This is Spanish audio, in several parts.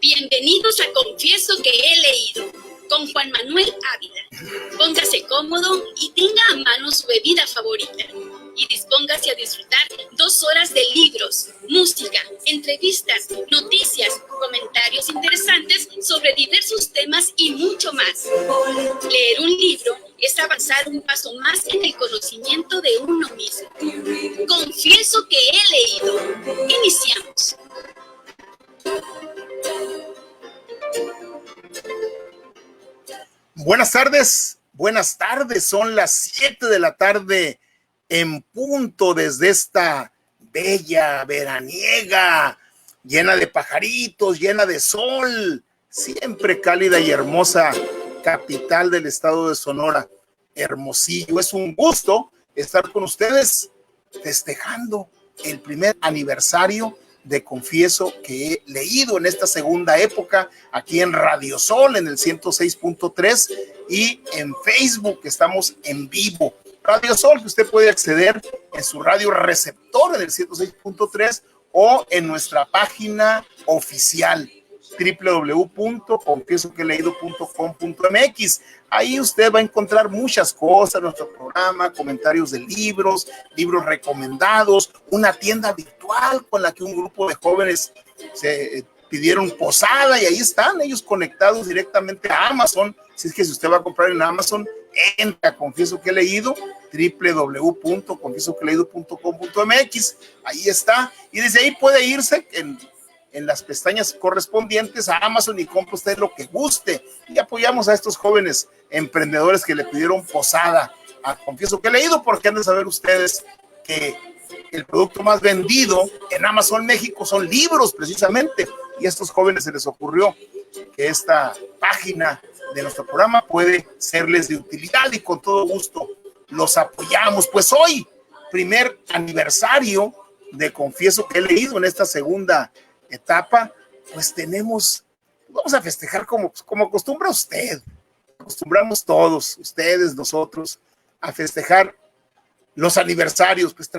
Bienvenidos a Confieso que he leído, con Juan Manuel Ávila. Póngase cómodo y tenga a mano su bebida favorita. Y dispóngase a disfrutar 2 horas de libros, música, entrevistas, noticias, comentarios interesantes sobre diversos temas y mucho más. Leer un libro es avanzar un paso más en el conocimiento de uno mismo. Confieso que he leído. Iniciamos. Buenas tardes, son las 7 de la tarde en punto desde esta bella veraniega, llena de pajaritos, llena de sol, siempre cálida y hermosa capital del estado de Sonora, Hermosillo. Es un gusto estar con ustedes festejando el primer aniversario de Confieso que he leído en esta segunda época, aquí en Radio Sol, en el 106.3 y en Facebook, estamos en vivo. Radio Sol, que usted puede acceder en su radio receptor en el 106.3 o en nuestra página oficial www.confiesoqueleído.com.mx. Ahí usted va a encontrar muchas cosas, nuestro programa, comentarios de libros recomendados, una tienda virtual con la que un grupo de jóvenes se pidieron posada y ahí están ellos conectados directamente a Amazon. Así es que si usted va a comprar en Amazon, entra, confieso que he leído, www.confiesoqueleído.com.mx, ahí está, y desde ahí puede irse en las pestañas correspondientes a Amazon y compra usted lo que guste, y apoyamos a estos jóvenes emprendedores que le pidieron posada a Confieso que he leído, porque han de saber ustedes que el producto más vendido en Amazon México son libros, precisamente, y a estos jóvenes se les ocurrió que esta página de nuestro programa puede serles de utilidad y con todo gusto los apoyamos. Pues hoy, primer aniversario de Confieso que he leído en esta segunda etapa, pues vamos a festejar como acostumbra usted, acostumbramos todos, ustedes, nosotros, a festejar los aniversarios, pues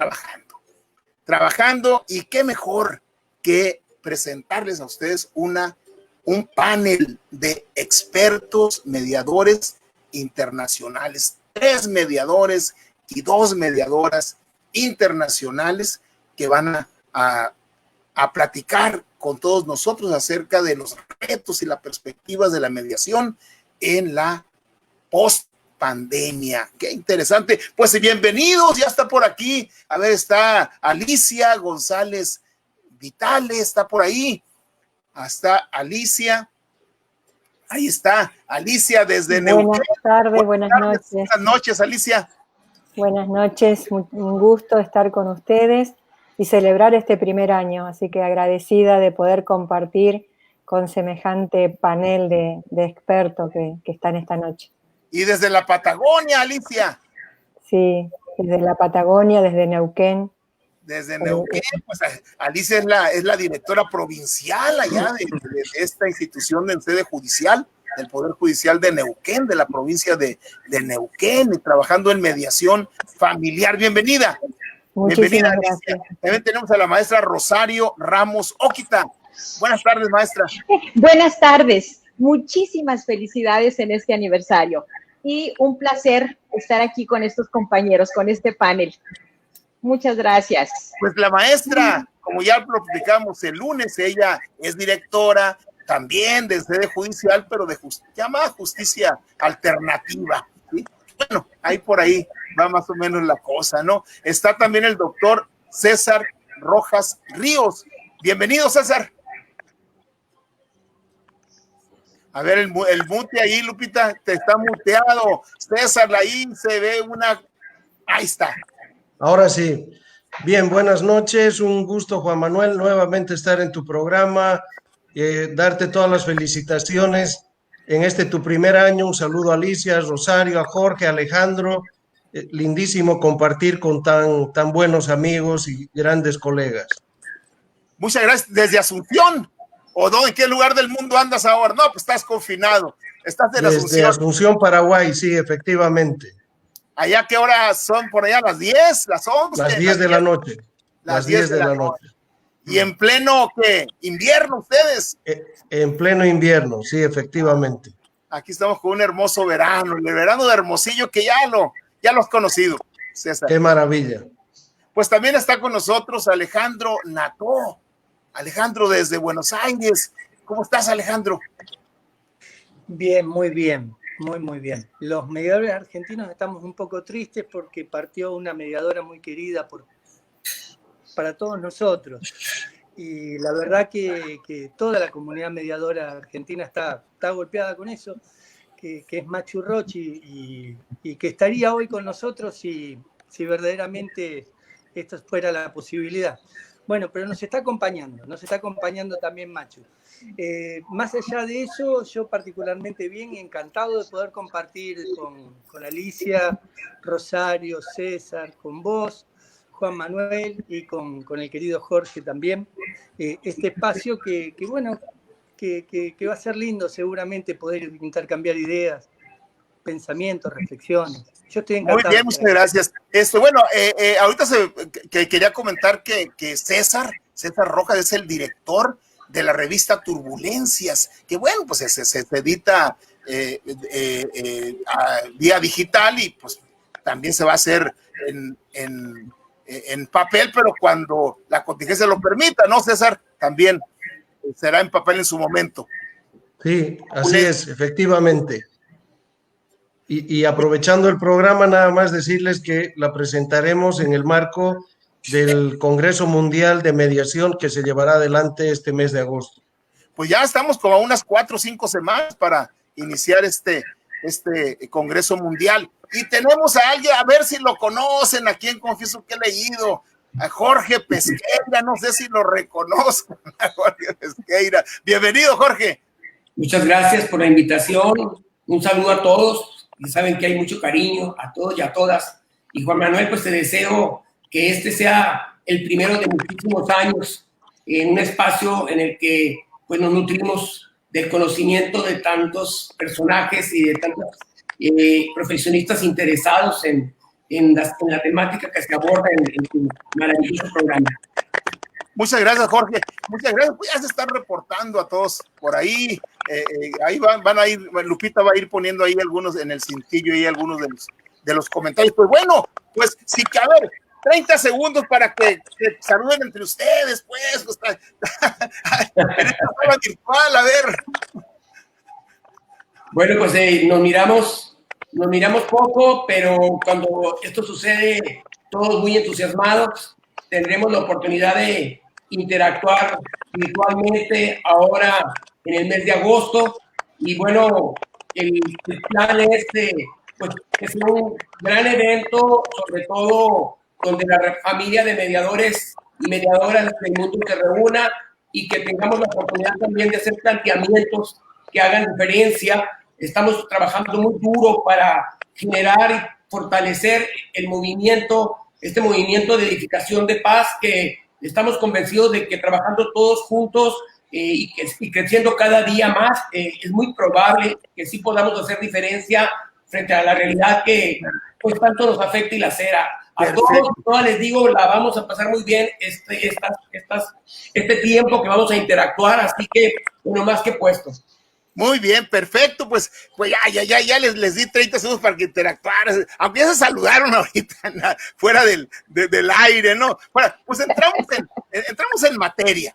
trabajando, y qué mejor que presentarles a ustedes un panel de expertos mediadores internacionales, 3 mediadores y 2 mediadoras internacionales que van a platicar con todos nosotros acerca de los retos y las perspectivas de la mediación en la post-pandemia. Qué interesante. Pues bienvenidos, ya está por aquí. A ver, está Alicia González Vitale, está por ahí. Hasta Alicia. Ahí está, Alicia desde Neuquén. Buenas tardes, buenas noches. Buenas noches, Alicia. Buenas noches, un gusto estar con ustedes y celebrar este primer año, así que agradecida de poder compartir con semejante panel de expertos que están esta noche. Y desde la Patagonia, Alicia. Sí, desde la Patagonia, desde Neuquén. Desde Neuquén, pues Alicia es la directora provincial allá de esta institución de sede judicial, del Poder Judicial de Neuquén, de la provincia de Neuquén, y trabajando en mediación familiar. Bienvenida. Muchísimas gracias. Alicia. También tenemos a la maestra Rosario Ramos Oquita. Buenas tardes, maestra. Buenas tardes. Muchísimas felicidades en este aniversario y un placer estar aquí con estos compañeros, con este panel. Muchas gracias. Pues la maestra, como ya lo platicamos el lunes, ella es directora también de sede judicial, pero llamada justicia alternativa, ¿sí? Bueno, ahí por ahí va más o menos la cosa, ¿no? Está también el doctor César Rojas Ríos. Bienvenido, César. A ver, el mute ahí, Lupita, te está muteado. César, ahí se ve ahí está. Ahora sí. Bien, buenas noches. Un gusto, Juan Manuel, nuevamente estar en tu programa, darte todas las felicitaciones en tu primer año. Un saludo a Alicia, a Rosario, a Jorge, a Alejandro. Lindísimo compartir con tan buenos amigos y grandes colegas. Muchas gracias. ¿Desde Asunción? ¿O no? ¿En qué lugar del mundo andas ahora? No, pues estás confinado. Estás en Asunción. Desde Asunción, Paraguay, sí, efectivamente. ¿Allá qué horas son por allá? ¿Las 10? ¿Las 11? Las 10 de la noche. Las 10 de la noche. ¿Y en pleno qué? ¿Invierno ustedes? En pleno invierno, sí, efectivamente. Aquí estamos con un hermoso verano, el verano de Hermosillo, que ya lo has conocido, César. Qué maravilla. Pues también está con nosotros Alejandro Nató. Alejandro desde Buenos Aires. ¿Cómo estás, Alejandro? Bien, muy bien. Muy bien. Los mediadores argentinos estamos un poco tristes porque partió una mediadora muy querida para todos nosotros. Y la verdad que toda la comunidad mediadora argentina está golpeada con eso, que es Machu Rochi, y que estaría hoy con nosotros si verdaderamente esto fuera la posibilidad. Bueno, pero nos está acompañando también Machu. Más allá de eso, yo particularmente bien y encantado de poder compartir con Alicia, Rosario, César, con vos, Juan Manuel y con el querido Jorge también, este espacio que va a ser lindo seguramente poder intercambiar ideas, pensamientos, reflexiones. Yo estoy encantado. Muy bien, muchas gracias. Bueno, ahorita quería comentar que César Rojas es el director de la revista Turbulencias, que bueno, pues se edita vía digital y pues también se va a hacer en papel, pero cuando la contingencia lo permita, ¿no, César? También será en papel en su momento. Sí, así es, efectivamente. Y aprovechando el programa, nada más decirles que la presentaremos en el marco del Congreso Mundial de Mediación que se llevará adelante este mes de agosto. Pues ya estamos como a unas 4 o 5 semanas para iniciar este Congreso Mundial. Y tenemos a alguien, a ver si lo conocen, a quien confieso que he leído, a Jorge Pesqueira, no sé si lo reconozco, a Jorge Pesqueira. Bienvenido, Jorge. Muchas gracias por la invitación. Un saludo a todos. Ya saben que hay mucho cariño a todos y a todas. Y Juan Manuel, pues te deseo que este sea el primero de muchísimos años en un espacio en el que pues, nos nutrimos del conocimiento de tantos personajes y de tantos profesionistas interesados en la temática que se aborda en tu maravilloso programa. Muchas gracias, Jorge. Muchas gracias. Pues ya se están reportando a todos por ahí. Ahí van a ir, Lupita va a ir poniendo ahí algunos en el cintillo y algunos de los comentarios. Pues bueno, pues sí que a ver, 30 segundos para que saluden entre ustedes, pues. En esta sala virtual, a ver. Bueno, pues nos miramos poco, pero cuando esto sucede, todos muy entusiasmados, tendremos la oportunidad de interactuar virtualmente ahora en el mes de agosto. Y bueno, el plan es pues, que sea un gran evento, sobre todo donde la familia de mediadores y mediadoras del mundo se reúna y que tengamos la oportunidad también de hacer planteamientos que hagan diferencia. Estamos trabajando muy duro para generar y fortalecer el movimiento, este movimiento de edificación de paz, que estamos convencidos de que trabajando todos juntos y creciendo cada día más, es muy probable que sí podamos hacer diferencia frente a la realidad que pues tanto nos afecta y lacera. A todos les digo, la vamos a pasar muy bien este tiempo que vamos a interactuar, así que uno más que puesto. Muy bien, perfecto, pues ya les di 30 segundos para que interactuaran, aunque ya se saludaron ahorita fuera del aire, ¿no? Bueno, pues entramos en materia.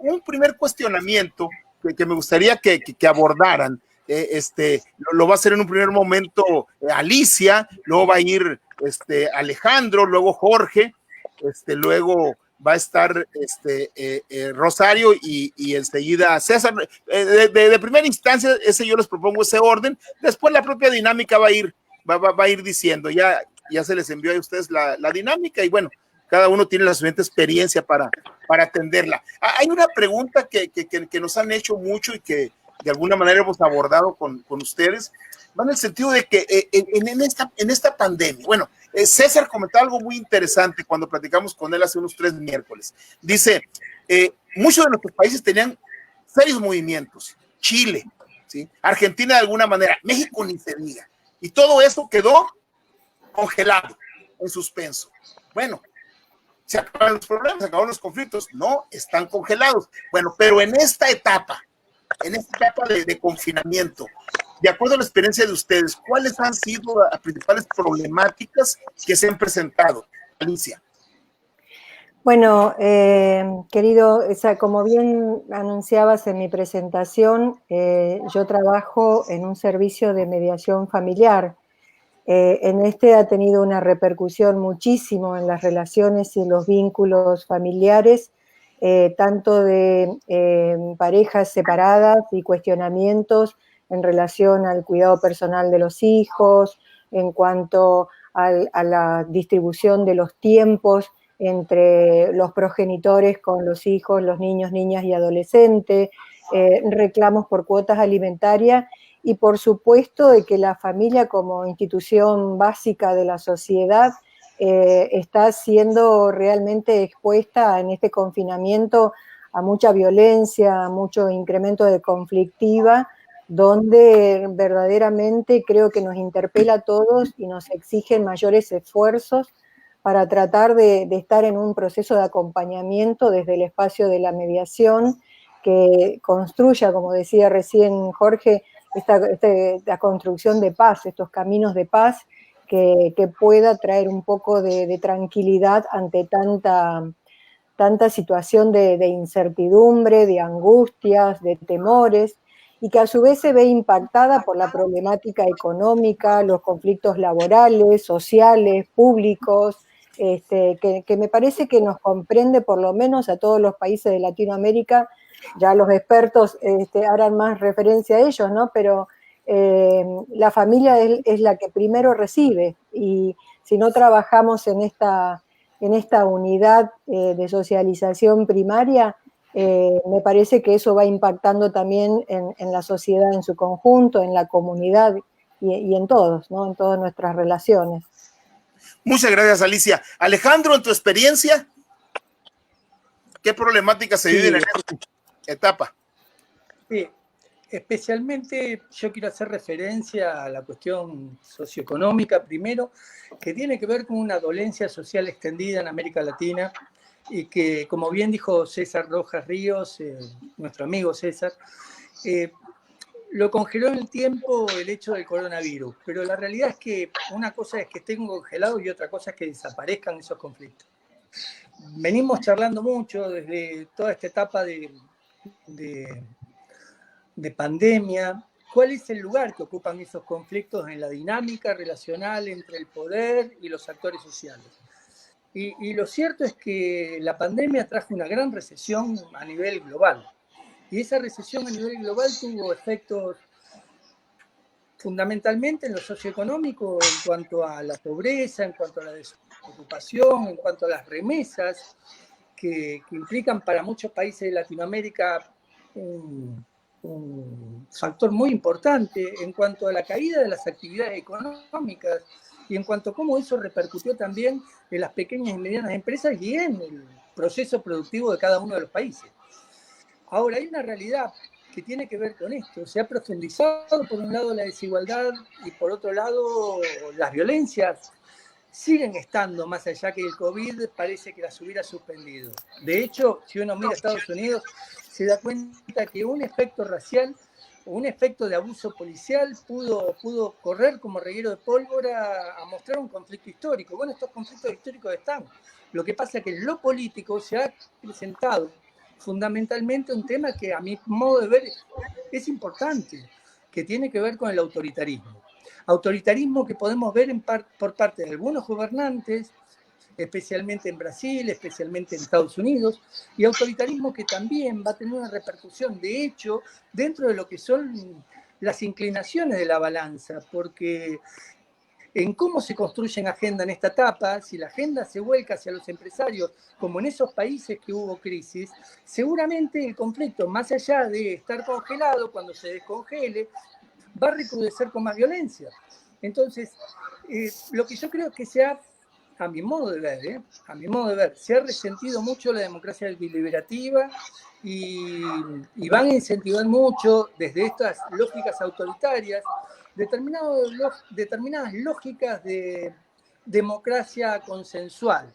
Un primer cuestionamiento que me gustaría que abordaran, lo va a hacer en un primer momento Alicia, luego va a ir Alejandro, luego Jorge, luego va a estar Rosario y enseguida César. De primera instancia, yo les propongo ese orden. Después la propia dinámica va a ir diciendo. Ya se les envió a ustedes la dinámica y bueno, cada uno tiene la suficiente experiencia para atenderla. Hay una pregunta que nos han hecho mucho y que de alguna manera hemos abordado con ustedes. Va en el sentido de que en esta pandemia, bueno, César comentó algo muy interesante cuando platicamos con él hace unos 3 miércoles. Dice, muchos de nuestros países tenían serios movimientos. Chile, ¿sí? Argentina de alguna manera, México ni se diga. Y todo eso quedó congelado, en suspenso. Bueno, se acabaron los problemas, se acabaron los conflictos. No, están congelados. Bueno, pero en esta etapa de confinamiento, de acuerdo a la experiencia de ustedes, ¿cuáles han sido las principales problemáticas que se han presentado? Alicia. Bueno, querido, como bien anunciabas en mi presentación, yo trabajo en un servicio de mediación familiar. En ha tenido una repercusión muchísimo en las relaciones y los vínculos familiares, tanto de parejas separadas y cuestionamientos en relación al cuidado personal de los hijos, en cuanto a la distribución de los tiempos entre los progenitores con los hijos, los niños, niñas y adolescentes, reclamos por cuotas alimentarias y por supuesto de que la familia como institución básica de la sociedad está siendo realmente expuesta en este confinamiento a mucha violencia, a mucho incremento de conflictiva, donde verdaderamente creo que nos interpela a todos y nos exigen mayores esfuerzos para tratar de estar en un proceso de acompañamiento desde el espacio de la mediación que construya, como decía recién Jorge, la construcción de paz, estos caminos de paz que pueda traer un poco de tranquilidad ante tanta situación de incertidumbre, de angustias, de temores, y que a su vez se ve impactada por la problemática económica, los conflictos laborales, sociales, públicos, que me parece que nos comprende por lo menos a todos los países de Latinoamérica. Ya los expertos harán más referencia a ellos, ¿no? Pero la familia es la que primero recibe, y si no trabajamos en esta unidad de socialización primaria, me parece que eso va impactando también en la sociedad en su conjunto, en la comunidad y en todos, ¿no? En todas nuestras relaciones. Muchas gracias, Alicia. Alejandro, en tu experiencia, ¿qué problemáticas se viven en esta etapa? Sí, especialmente yo quiero hacer referencia a la cuestión socioeconómica primero, que tiene que ver con una dolencia social extendida en América Latina y que, como bien dijo César Rojas Ríos, nuestro amigo César, lo congeló en el tiempo el hecho del coronavirus, pero la realidad es que una cosa es que estén congelados y otra cosa es que desaparezcan esos conflictos. Venimos charlando mucho desde toda esta etapa de pandemia, cuál es el lugar que ocupan esos conflictos en la dinámica relacional entre el poder y los actores sociales. Y lo cierto es que la pandemia trajo una gran recesión a nivel global. Y esa recesión a nivel global tuvo efectos fundamentalmente en lo socioeconómico, en cuanto a la pobreza, en cuanto a la desocupación, en cuanto a las remesas, que implican para muchos países de Latinoamérica un factor muy importante en cuanto a la caída de las actividades económicas y en cuanto a cómo eso repercutió también en las pequeñas y medianas empresas y en el proceso productivo de cada uno de los países. Ahora, hay una realidad que tiene que ver con esto. Se ha profundizado, por un lado, la desigualdad y, por otro lado, las violencias siguen estando, más allá que el COVID parece que las hubiera suspendido. De hecho, si uno mira a Estados Unidos, se da cuenta que un efecto racial o un efecto de abuso policial pudo correr como reguero de pólvora a mostrar un conflicto histórico. Bueno, estos conflictos históricos están. Lo que pasa es que en lo político se ha presentado fundamentalmente un tema que a mi modo de ver es importante, que tiene que ver con el autoritarismo. Autoritarismo que podemos ver por parte de algunos gobernantes, especialmente en Brasil, especialmente en Estados Unidos, y autoritarismo que también va a tener una repercusión, de hecho, dentro de lo que son las inclinaciones de la balanza, porque en cómo se construyen agenda en esta etapa, si la agenda se vuelca hacia los empresarios, como en esos países que hubo crisis, seguramente el conflicto, más allá de estar congelado, cuando se descongele, va a recrudecer con más violencia. Entonces, lo que yo creo que a mi modo de ver, se ha resentido mucho la democracia deliberativa y van a incentivar mucho desde estas lógicas autoritarias determinadas lógicas de democracia consensual.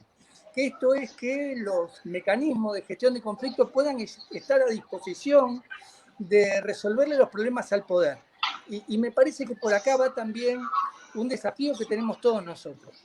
Que esto es que los mecanismos de gestión de conflictos puedan estar a disposición de resolverle los problemas al poder. Y me parece que por acá va también un desafío que tenemos todos nosotros.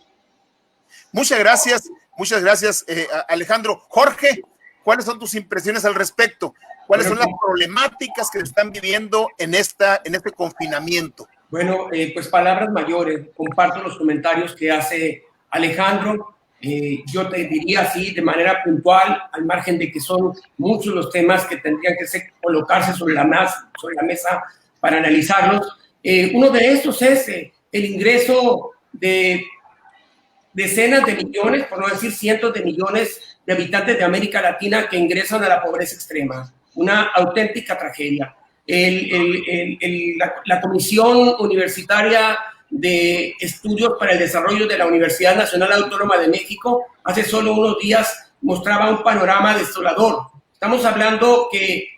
Muchas gracias, Alejandro. Jorge, ¿cuáles son tus impresiones al respecto? ¿Cuáles son las problemáticas que se están viviendo en este confinamiento? Bueno, pues palabras mayores. Comparto los comentarios que hace Alejandro. Yo te diría así, de manera puntual, al margen de que son muchos los temas que tendrían que colocarse sobre la mesa para analizarlos. Uno de estos es el ingreso de decenas de millones, por no decir cientos de millones de habitantes de América Latina que ingresan a la pobreza extrema. Una auténtica tragedia. La Comisión Universitaria de Estudios para el Desarrollo de la Universidad Nacional Autónoma de México hace solo unos días mostraba un panorama desolador. Estamos hablando que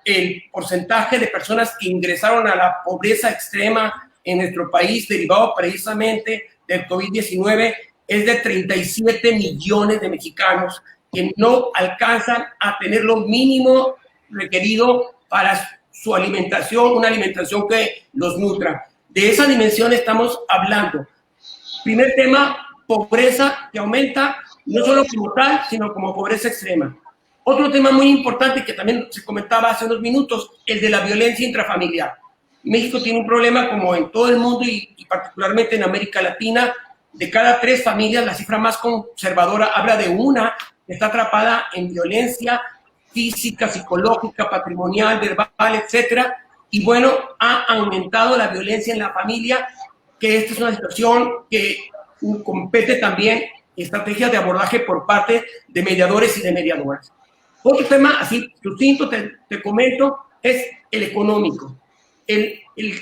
el porcentaje de personas que ingresaron a la pobreza extrema en nuestro país, derivado precisamente del COVID-19, es de 37 millones de mexicanos que no alcanzan a tener lo mínimo requerido para su alimentación, una alimentación que los nutra. De esa dimensión estamos hablando. Primer tema, pobreza que aumenta no solo como tal, sino como pobreza extrema. Otro tema muy importante que también se comentaba hace unos minutos, el de la violencia intrafamiliar. México tiene un problema, como en todo el mundo y particularmente en América Latina, de cada 3 familias, la cifra más conservadora habla de una que está atrapada en violencia física, psicológica, patrimonial, verbal, etcétera. Y bueno, ha aumentado la violencia en la familia, que esta es una situación que compete también estrategias de abordaje por parte de mediadores y de mediadoras. Otro tema, así sucinto, te comento, es el económico.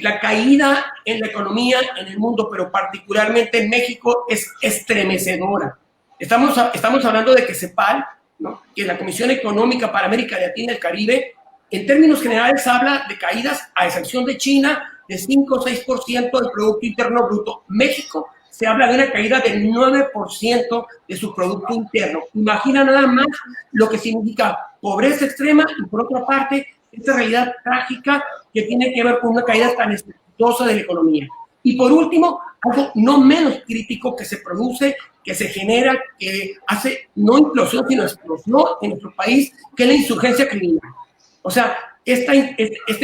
La caída en la economía en el mundo, pero particularmente en México, es estremecedora. Estamos hablando de que CEPAL, ¿no?, que es la Comisión Económica para América Latina y el Caribe, en términos generales habla de caídas, a excepción de China, de 5 o 6% del Producto Interno Bruto. México se habla de una caída del 9% de su Producto Interno. Imagina nada más lo que significa pobreza extrema y, por otra parte, esta realidad trágica que tiene que ver con una caída tan estrepitosa de la economía. Y por último, algo no menos crítico que se produce, que se genera, que hace no implosión, sino explosión en nuestro país, que es la insurgencia criminal. O sea, esta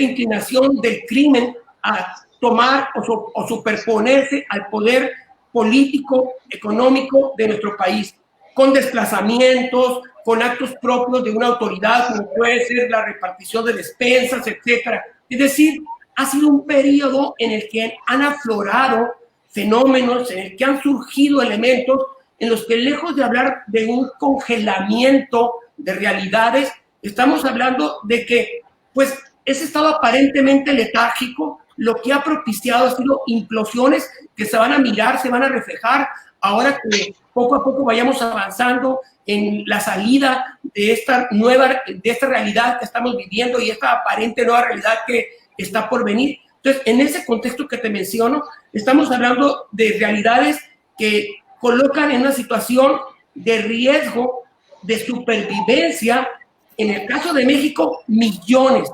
inclinación del crimen a tomar o superponerse al poder político, económico de nuestro país, con desplazamientos, con actos propios de una autoridad, como puede ser la repartición de despensas, etcétera. Es decir, ha sido un periodo en el que han aflorado fenómenos, en el que han surgido elementos en los que, lejos de hablar de un congelamiento de realidades, estamos hablando de que, pues, ese estado aparentemente letárgico, lo que ha propiciado ha sido implosiones que se van a mirar, se van a reflejar, ahora que poco a poco vayamos avanzando en la salida de esta realidad que estamos viviendo y esta aparente nueva realidad que está por venir. Entonces, en ese contexto que te menciono, estamos hablando de realidades que colocan en una situación de riesgo, de supervivencia, en el caso de México, millones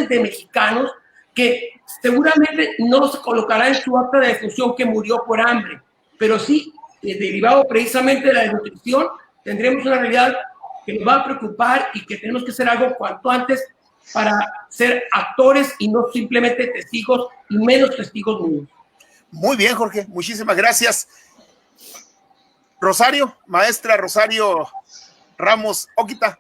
de mexicanos que seguramente no se colocará en su acta de defunción que murió por hambre, pero sí, derivado precisamente de la desnutrición, tendremos una realidad que nos va a preocupar y que tenemos que hacer algo cuanto antes para ser actores y no simplemente testigos, y menos testigos mudos. Muy bien, Jorge, muchísimas gracias. Rosario, maestra Rosario Ramos Oquita.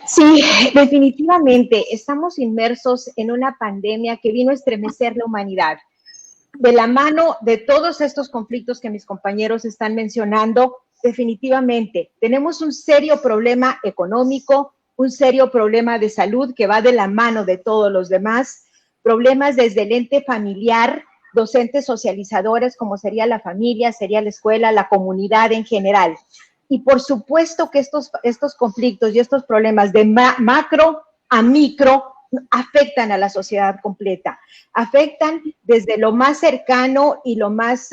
Sí, definitivamente estamos inmersos en una pandemia que vino a estremecer la humanidad. De la mano de todos estos conflictos que mis compañeros están mencionando, definitivamente tenemos un serio problema económico, un serio problema de salud que va de la mano de todos los demás, problemas desde el ente familiar, docentes socializadores como sería la familia, sería la escuela, la comunidad en general. Y por supuesto que estos conflictos y estos problemas de macro a micro afectan a la sociedad completa, afectan desde lo más cercano y lo más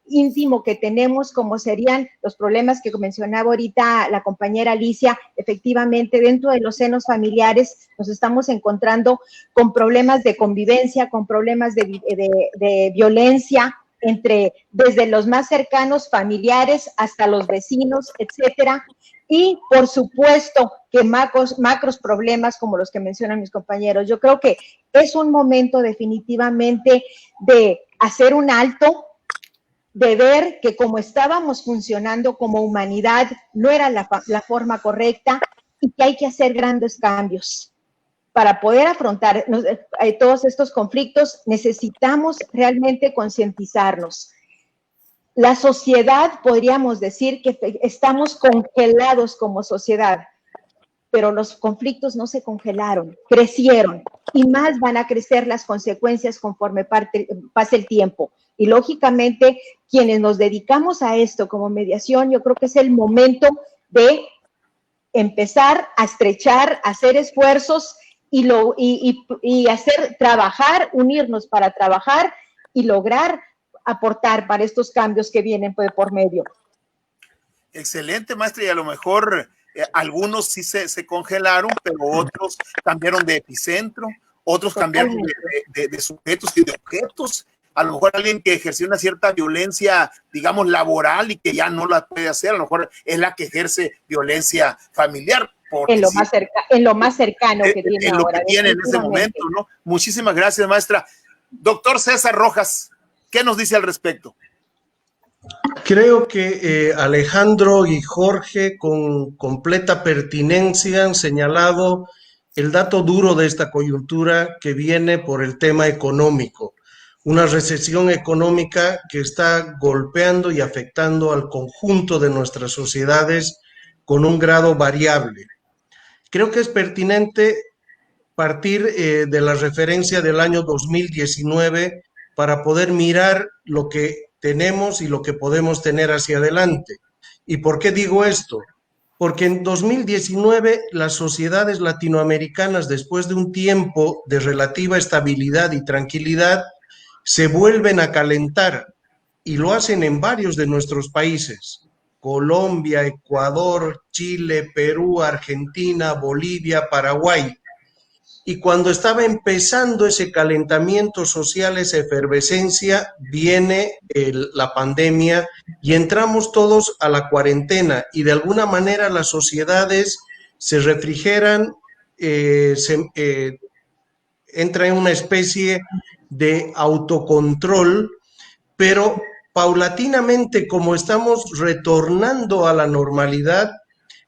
íntimo que tenemos, como serían los problemas que mencionaba ahorita la compañera Alicia. Efectivamente, dentro de los senos familiares nos estamos encontrando con problemas de convivencia, con problemas de violencia, desde los más cercanos familiares hasta los vecinos, etcétera. Y por supuesto que macros problemas como los que mencionan mis compañeros. Yo creo que es un momento definitivamente de hacer un alto, de ver que como estábamos funcionando como humanidad no era la forma correcta y que hay que hacer grandes cambios. Para poder afrontar todos estos conflictos necesitamos realmente concientizarnos. La sociedad, podríamos decir que estamos congelados como sociedad, pero los conflictos no se congelaron, crecieron y más van a crecer las consecuencias conforme pase el tiempo. Y lógicamente, quienes nos dedicamos a esto como mediación, yo creo que es el momento de empezar a estrechar, a hacer esfuerzos y hacer trabajar, unirnos para trabajar y lograr aportar para estos cambios que vienen por medio. Excelente, maestra, y a lo mejor algunos sí se congelaron, pero otros cambiaron de epicentro, otros cambiaron de sujetos y de objetos a lo mejor alguien que ejerció una cierta violencia, digamos, laboral y que ya no la puede hacer, a lo mejor es la que ejerce violencia familiar. En lo más cercano que tiene en ahora. Lo que tiene en ese momento, ¿no? Muchísimas gracias, maestra. Doctor César Rojas, ¿qué nos dice al respecto? Creo que Alejandro y Jorge con completa pertinencia han señalado el dato duro de esta coyuntura que viene por el tema económico. Una recesión económica que está golpeando y afectando al conjunto de nuestras sociedades con un grado variable. Creo que es pertinente partir de la referencia del año 2019 para poder mirar lo que tenemos y lo que podemos tener hacia adelante. ¿Y por qué digo esto? Porque en 2019 las sociedades latinoamericanas, después de un tiempo de relativa estabilidad y tranquilidad, se vuelven a calentar y lo hacen en varios de nuestros países: Colombia, Ecuador, Chile, Perú, Argentina, Bolivia, Paraguay. Y cuando estaba empezando ese calentamiento social, esa efervescencia, viene la pandemia y entramos todos a la cuarentena y de alguna manera las sociedades se refrigeran, entra en una especie de autocontrol, pero paulatinamente, como estamos retornando a la normalidad,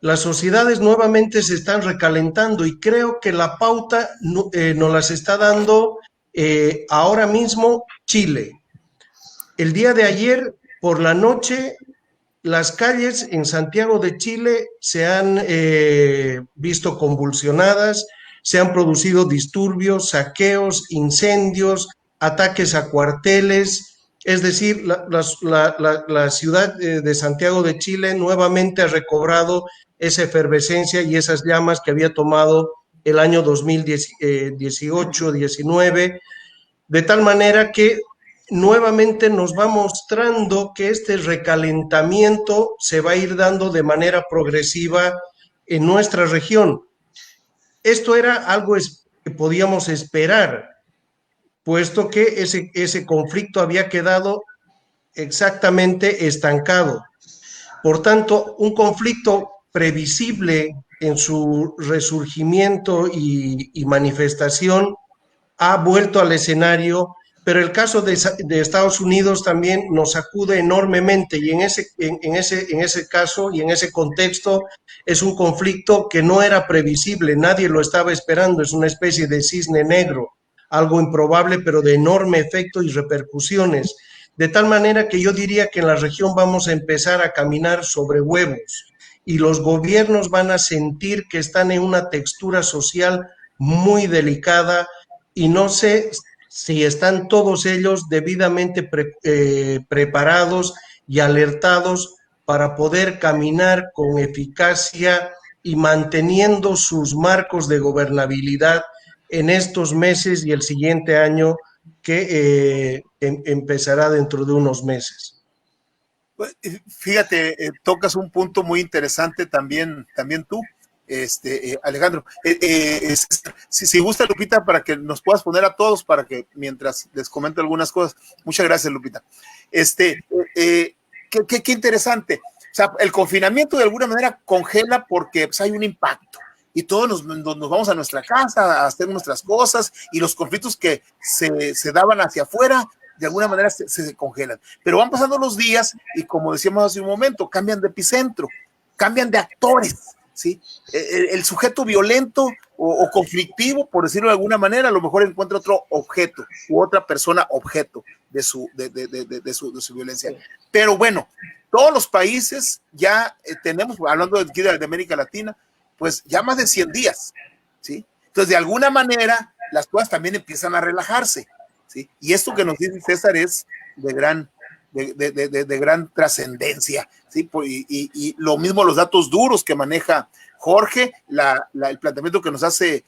las sociedades nuevamente se están recalentando y creo que la pauta nos las está dando ahora mismo Chile. El día de ayer por la noche, las calles en Santiago de Chile se han visto convulsionadas, se han producido disturbios, saqueos, incendios, ataques a cuarteles. Es decir, la ciudad de Santiago de Chile nuevamente ha recobrado esa efervescencia y esas llamas que había tomado el año 2018-19, de tal manera que nuevamente nos va mostrando que este recalentamiento se va a ir dando de manera progresiva en nuestra región. Esto era algo que podíamos esperar, puesto que ese conflicto había quedado exactamente estancado. Por tanto, un conflicto previsible en su resurgimiento y manifestación ha vuelto al escenario, pero el caso de Estados Unidos también nos sacude enormemente y en ese caso y en ese contexto es un conflicto que no era previsible, nadie lo estaba esperando, es una especie de cisne negro, algo improbable pero de enorme efecto y repercusiones, de tal manera que yo diría que en la región vamos a empezar a caminar sobre huevos y los gobiernos van a sentir que están en una textura social muy delicada y no sé si están todos ellos debidamente preparados y alertados para poder caminar con eficacia y manteniendo sus marcos de gobernabilidad en estos meses y el siguiente año que empezará dentro de unos meses. Fíjate, tocas un punto muy interesante también tú, Alejandro. Si gusta, Lupita, para que nos puedas poner a todos, para que mientras les comento algunas cosas. Muchas gracias, Lupita. Qué interesante. O sea, el confinamiento de alguna manera congela porque pues, hay un impacto. Y todos nos vamos a nuestra casa a hacer nuestras cosas y los conflictos que se daban hacia afuera de alguna manera se congelan. Pero van pasando los días y como decíamos hace un momento, cambian de epicentro, cambian de actores, ¿sí? El sujeto violento o conflictivo, por decirlo de alguna manera, a lo mejor encuentra otro objeto u otra persona objeto de su violencia. Pero bueno, todos los países ya tenemos, hablando de América Latina, pues ya más de 100 días, ¿sí? Entonces, de alguna manera, las cosas también empiezan a relajarse, ¿sí? Y esto que nos dice César es de gran trascendencia, ¿sí? Y lo mismo los datos duros que maneja Jorge, el planteamiento que nos hace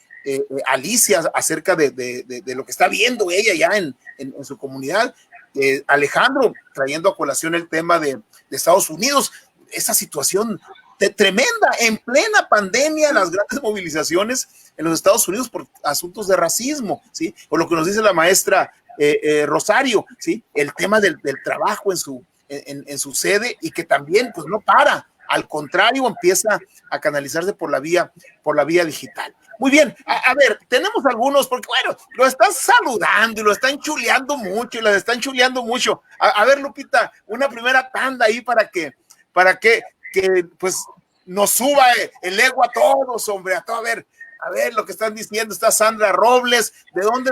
Alicia acerca de lo que está viendo ella ya en su comunidad, Alejandro trayendo a colación el tema de Estados Unidos, esa situación tremenda, en plena pandemia, las grandes movilizaciones en los Estados Unidos por asuntos de racismo, ¿sí? O lo que nos dice la maestra Rosario, ¿sí? El tema del trabajo en su sede, y que también pues no para, al contrario, empieza a canalizarse por la vía digital. Muy bien, a ver, tenemos algunos, porque bueno, lo están saludando y lo están chuleando mucho, y las están chuleando mucho. A ver, Lupita, una primera tanda ahí para que pues nos suba el ego a todos, hombre, a ver lo que están diciendo. Está Sandra Robles, ¿de dónde?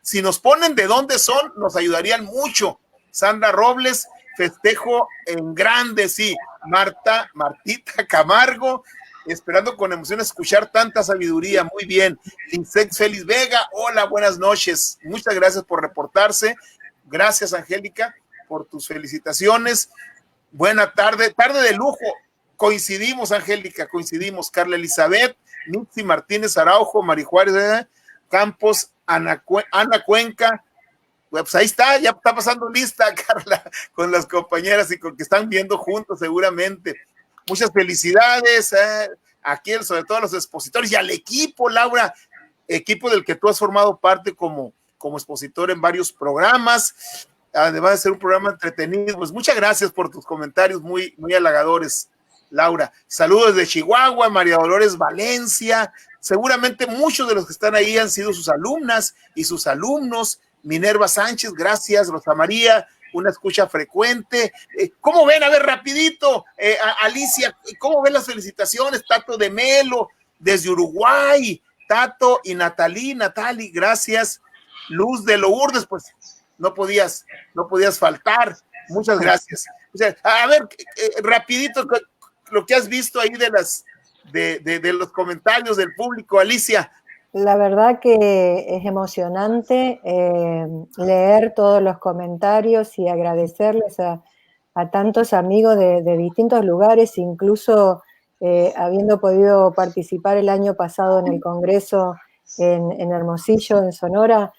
Si nos ponen de dónde son, nos ayudarían mucho. Sandra Robles, festejo en grande, sí. Martita Camargo, esperando con emoción escuchar tanta sabiduría. Muy bien. Lincet Félix Vega, hola, buenas noches. Muchas gracias por reportarse. Gracias, Angélica, por tus felicitaciones. Buena tarde, tarde de lujo. Coincidimos, Angélica, coincidimos. Carla Elizabeth, Nixi Martínez Araujo, Mari Juárez Campos, Ana Cuenca. Pues ahí está, ya está pasando lista, Carla, con las compañeras y con que están viendo juntos seguramente. Muchas felicidades aquí, sobre todo a los expositores y al equipo, Laura, equipo del que tú has formado parte como expositor en varios programas, además de ser un programa entretenido. Pues muchas gracias por tus comentarios muy, muy halagadores, Laura. Saludos de Chihuahua, María Dolores Valencia. Seguramente muchos de los que están ahí han sido sus alumnas y sus alumnos. Minerva Sánchez, gracias. Rosa María, una escucha frecuente. ¿Cómo ven? A ver, rapidito, Alicia, ¿cómo ven las felicitaciones? Tato de Melo, desde Uruguay, Tato y Natali, gracias. Luz de Lourdes, pues no podías faltar. Muchas gracias. O sea, a ver, rapidito, lo que has visto ahí de los comentarios del público, Alicia. La verdad que es emocionante leer todos los comentarios y agradecerles a tantos amigos de distintos lugares, incluso habiendo podido participar el año pasado en el Congreso en Hermosillo, en Sonora,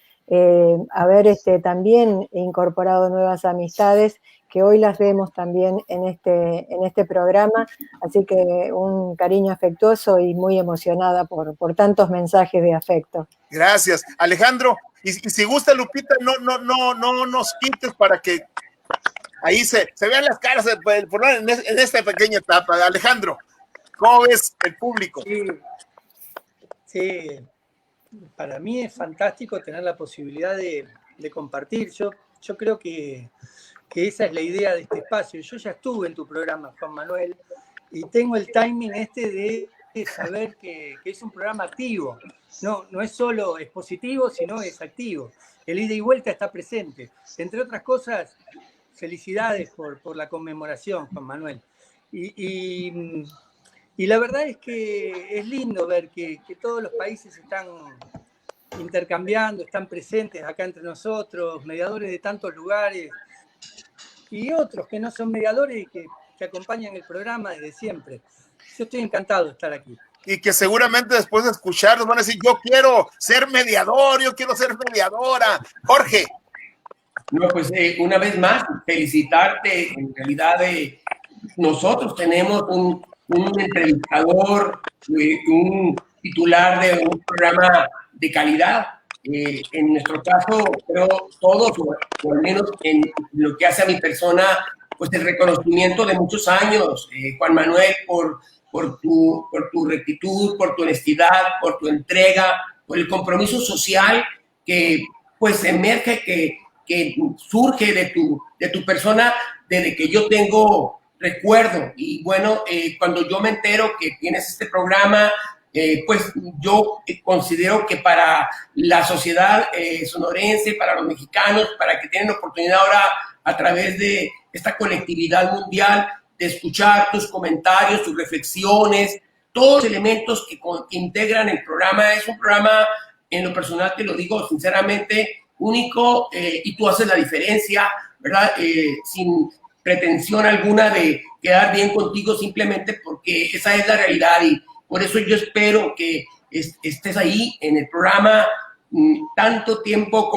haber también incorporado nuevas amistades que hoy las vemos también en este programa, así que un cariño afectuoso y muy emocionada por tantos mensajes de afecto. Gracias, Alejandro, y si gusta, Lupita, no nos quites para que ahí se vean las caras en esta pequeña etapa. Alejandro, ¿cómo ves el público? Sí, para mí es fantástico tener la posibilidad de compartir. Yo creo que esa es la idea de este espacio. Yo ya estuve en tu programa, Juan Manuel, y tengo el timing de saber que es un programa activo. No es solo expositivo, sino es activo. El ida y vuelta está presente. Entre otras cosas, felicidades por la conmemoración, Juan Manuel. Y la verdad es que es lindo ver que todos los países están intercambiando, están presentes acá entre nosotros, mediadores de tantos lugares, y otros que no son mediadores y que acompañan el programa desde siempre. Yo estoy encantado de estar aquí. Y que seguramente después de escucharnos van a decir, yo quiero ser mediador, yo quiero ser mediadora. Jorge. No, pues una vez más, felicitarte. En realidad, nosotros tenemos un entrevistador, un titular de un programa de calidad. En nuestro caso, creo todos, o al menos en lo que hace a mi persona, pues el reconocimiento de muchos años, Juan Manuel, por tu rectitud, por tu honestidad, por tu entrega, por el compromiso social que pues emerge, que surge de tu persona desde que yo tengo recuerdo. Y bueno, cuando yo me entero que tienes este programa, pues yo considero que para la sociedad sonorense, para los mexicanos, para que tienen oportunidad ahora a través de esta colectividad mundial de escuchar tus comentarios, tus reflexiones, todos los elementos que integran el programa. Es un programa, en lo personal te lo digo sinceramente, único, y tú haces la diferencia, ¿verdad? Sin pretensión alguna de quedar bien contigo, simplemente porque esa es la realidad, y por eso yo espero que estés ahí en el programa tanto tiempo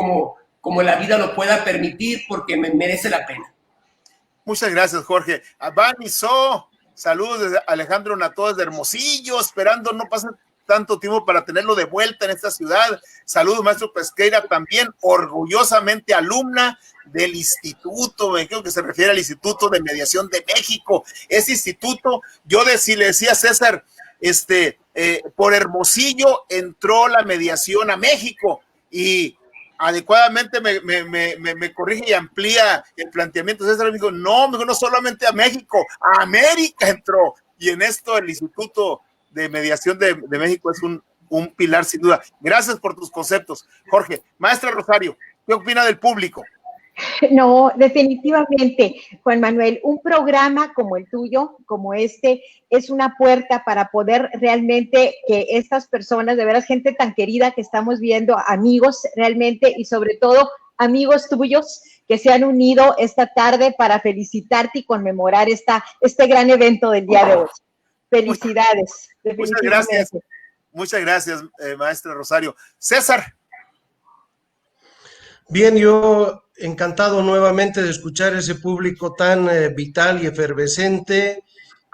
como la vida lo pueda permitir, porque me merece la pena. Muchas gracias, Jorge. A Bani So, saludos desde Alejandro Nató desde Hermosillo, esperando no pase tanto tiempo para tenerlo de vuelta en esta ciudad. Saludos, maestro Pesqueira, también orgullosamente alumna del instituto, me creo que se refiere al Instituto de Mediación de México. Ese instituto, si le decía a César, por Hermosillo entró la mediación a México y adecuadamente me corrige y amplía el planteamiento. César me dijo, no solamente a México, a América entró. Y en esto el Instituto de Mediación de México es un pilar sin duda. Gracias por tus conceptos, Jorge. Maestra Rosario, ¿qué opina del público? No, definitivamente, Juan Manuel, un programa como el tuyo, como este, es una puerta para poder realmente que estas personas, de veras, gente tan querida que estamos viendo, amigos realmente, y sobre todo amigos tuyos que se han unido esta tarde para felicitarte y conmemorar este gran evento del día de hoy. Felicidades. Muchas gracias, maestra Rosario. César. Bien, yo encantado nuevamente de escuchar ese público tan vital y efervescente,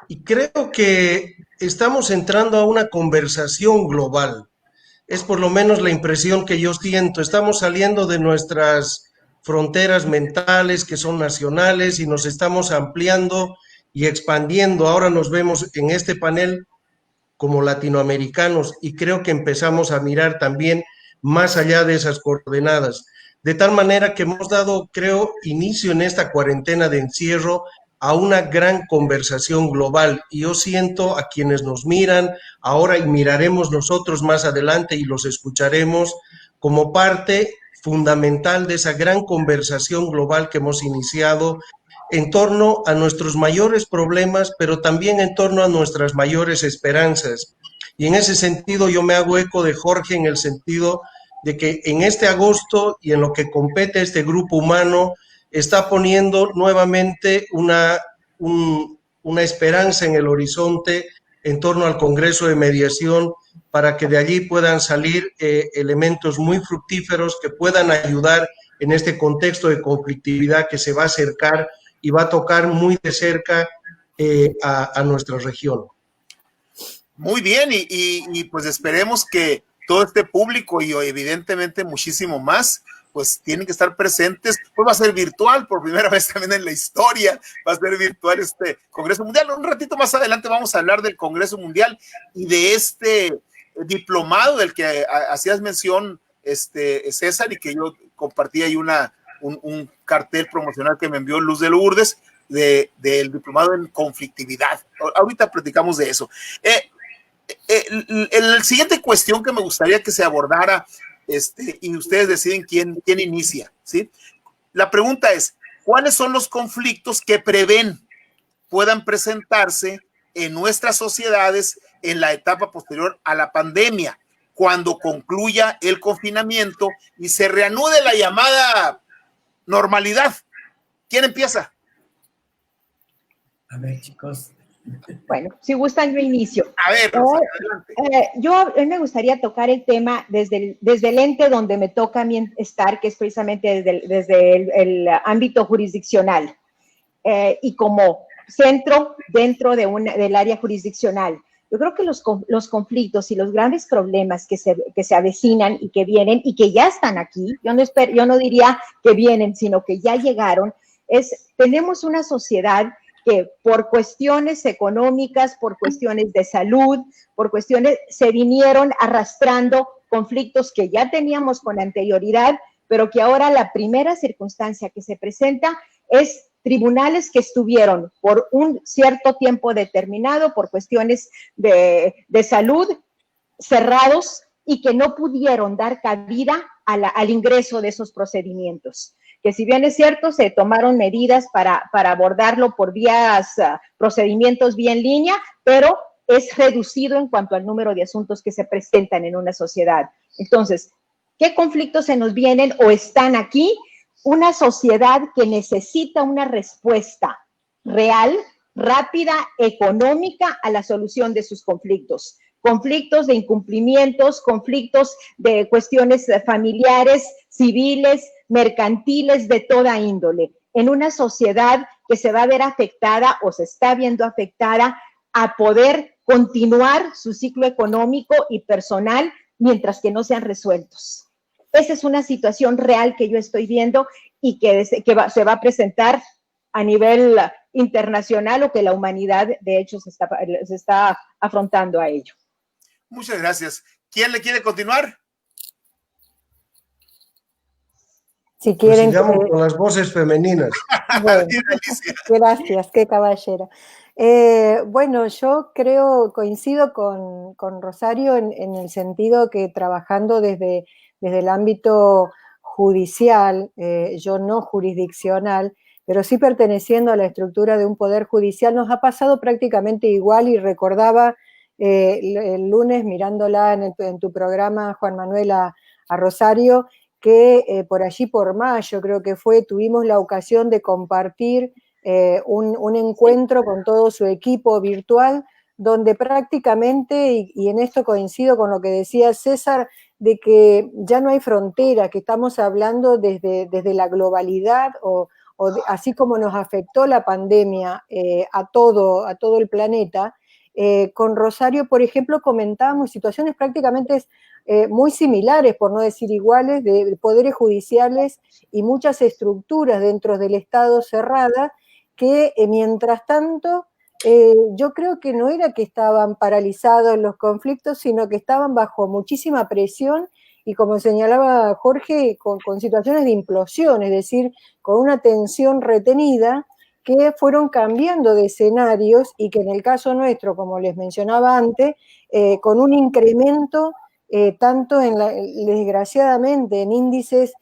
y creo que estamos entrando a una conversación global. Es por lo menos la impresión que yo siento. Estamos saliendo de nuestras fronteras mentales que son nacionales y nos estamos ampliando y expandiendo. Ahora nos vemos en este panel como latinoamericanos y creo que empezamos a mirar también más allá de esas coordenadas. De tal manera que hemos dado, creo, inicio en esta cuarentena de encierro a una gran conversación global. Y yo siento a quienes nos miran ahora y miraremos nosotros más adelante y los escucharemos como parte fundamental de esa gran conversación global que hemos iniciado en torno a nuestros mayores problemas, pero también en torno a nuestras mayores esperanzas. Y en ese sentido yo me hago eco de Jorge en el sentido de que en este agosto y en lo que compete este grupo humano está poniendo nuevamente una esperanza en el horizonte en torno al Congreso de Mediación para que de allí puedan salir elementos muy fructíferos que puedan ayudar en este contexto de conflictividad que se va a acercar y va a tocar muy de cerca a nuestra región. Muy bien, y pues esperemos que todo este público y evidentemente muchísimo más, pues tienen que estar presentes. Pues va a ser virtual por primera vez también en la historia, va a ser virtual este Congreso Mundial. Un ratito más adelante vamos a hablar del Congreso Mundial y de este diplomado del que hacías mención, César, y que yo compartí ahí un cartel promocional que me envió Luz de Lourdes del diplomado en conflictividad. Ahorita platicamos de eso. La siguiente cuestión que me gustaría que se abordara, y ustedes deciden quién inicia, ¿sí? La pregunta es, ¿cuáles son los conflictos que prevén puedan presentarse en nuestras sociedades en la etapa posterior a la pandemia, cuando concluya el confinamiento y se reanude la llamada normalidad? ¿Quién empieza? A ver, chicos. Bueno, si gustan, yo inicio. A ver, yo me gustaría tocar el tema desde el ente donde me toca a mí estar, que es precisamente desde el ámbito jurisdiccional y como centro dentro del área jurisdiccional. Yo creo que los conflictos y los grandes problemas que se avecinan y que vienen y que ya están aquí, yo no diría que vienen, sino que ya llegaron, tenemos una sociedad que por cuestiones económicas, por cuestiones de salud, por cuestiones, se vinieron arrastrando conflictos que ya teníamos con anterioridad, pero que ahora la primera circunstancia que se presenta es tribunales que estuvieron por un cierto tiempo determinado, por cuestiones de salud, cerrados y que no pudieron dar cabida al ingreso de esos procedimientos. Que si bien es cierto, se tomaron medidas para abordarlo por vías, procedimientos vía en línea, pero es reducido en cuanto al número de asuntos que se presentan en una sociedad. Entonces, ¿qué conflictos se nos vienen o están aquí? Una sociedad que necesita una respuesta real, rápida, económica a la solución de sus conflictos. Conflictos de incumplimientos, conflictos de cuestiones familiares, civiles, mercantiles, de toda índole, en una sociedad que se va a ver afectada o se está viendo afectada a poder continuar su ciclo económico y personal mientras que no sean resueltos. Esa es una situación real que yo estoy viendo y que se va a presentar a nivel internacional, o que la humanidad de hecho se está afrontando a ello. Muchas gracias. ¿Quién le quiere continuar? Si quieren. Pues sigamos con las voces femeninas. Bueno, gracias, qué caballera. Bueno, yo coincido con Rosario en el sentido que trabajando desde el ámbito judicial, yo no jurisdiccional, pero sí perteneciendo a la estructura de un poder judicial, nos ha pasado prácticamente igual, y recordaba el lunes mirándola en tu programa, Juan Manuel, a Rosario, que por allí por mayo creo que fue, tuvimos la ocasión de compartir un encuentro con todo su equipo virtual, donde prácticamente, y en esto coincido con lo que decía César, de que ya no hay frontera, que estamos hablando desde la globalidad, así como nos afectó la pandemia a todo el planeta. Con Rosario, por ejemplo, comentábamos situaciones prácticamente muy similares, por no decir iguales, de poderes judiciales y muchas estructuras dentro del Estado cerradas que mientras tanto yo creo que no era que estaban paralizados los conflictos, sino que estaban bajo muchísima presión y, como señalaba Jorge, con situaciones de implosión, es decir, con una tensión retenida, que fueron cambiando de escenarios y que en el caso nuestro, como les mencionaba antes, con un incremento tanto desgraciadamente en índices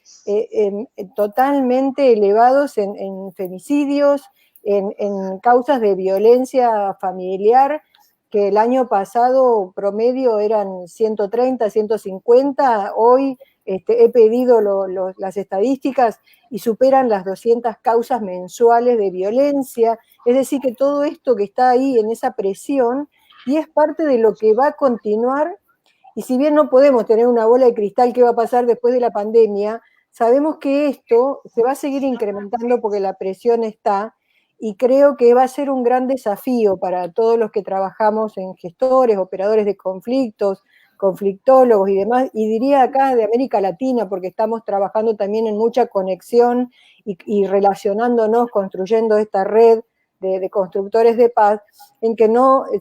totalmente elevados en femicidios, en causas de violencia familiar, que el año pasado promedio eran 130, 150, hoy he pedido las estadísticas y superan las 200 causas mensuales de violencia, es decir, que todo esto que está ahí en esa presión, y es parte de lo que va a continuar, y si bien no podemos tener una bola de cristal qué va a pasar después de la pandemia, sabemos que esto se va a seguir incrementando porque la presión está, y creo que va a ser un gran desafío para todos los que trabajamos en gestores, operadores de conflictos, conflictólogos y demás, y diría acá de América Latina, porque estamos trabajando también en mucha conexión y relacionándonos, construyendo esta red de constructores de paz, en que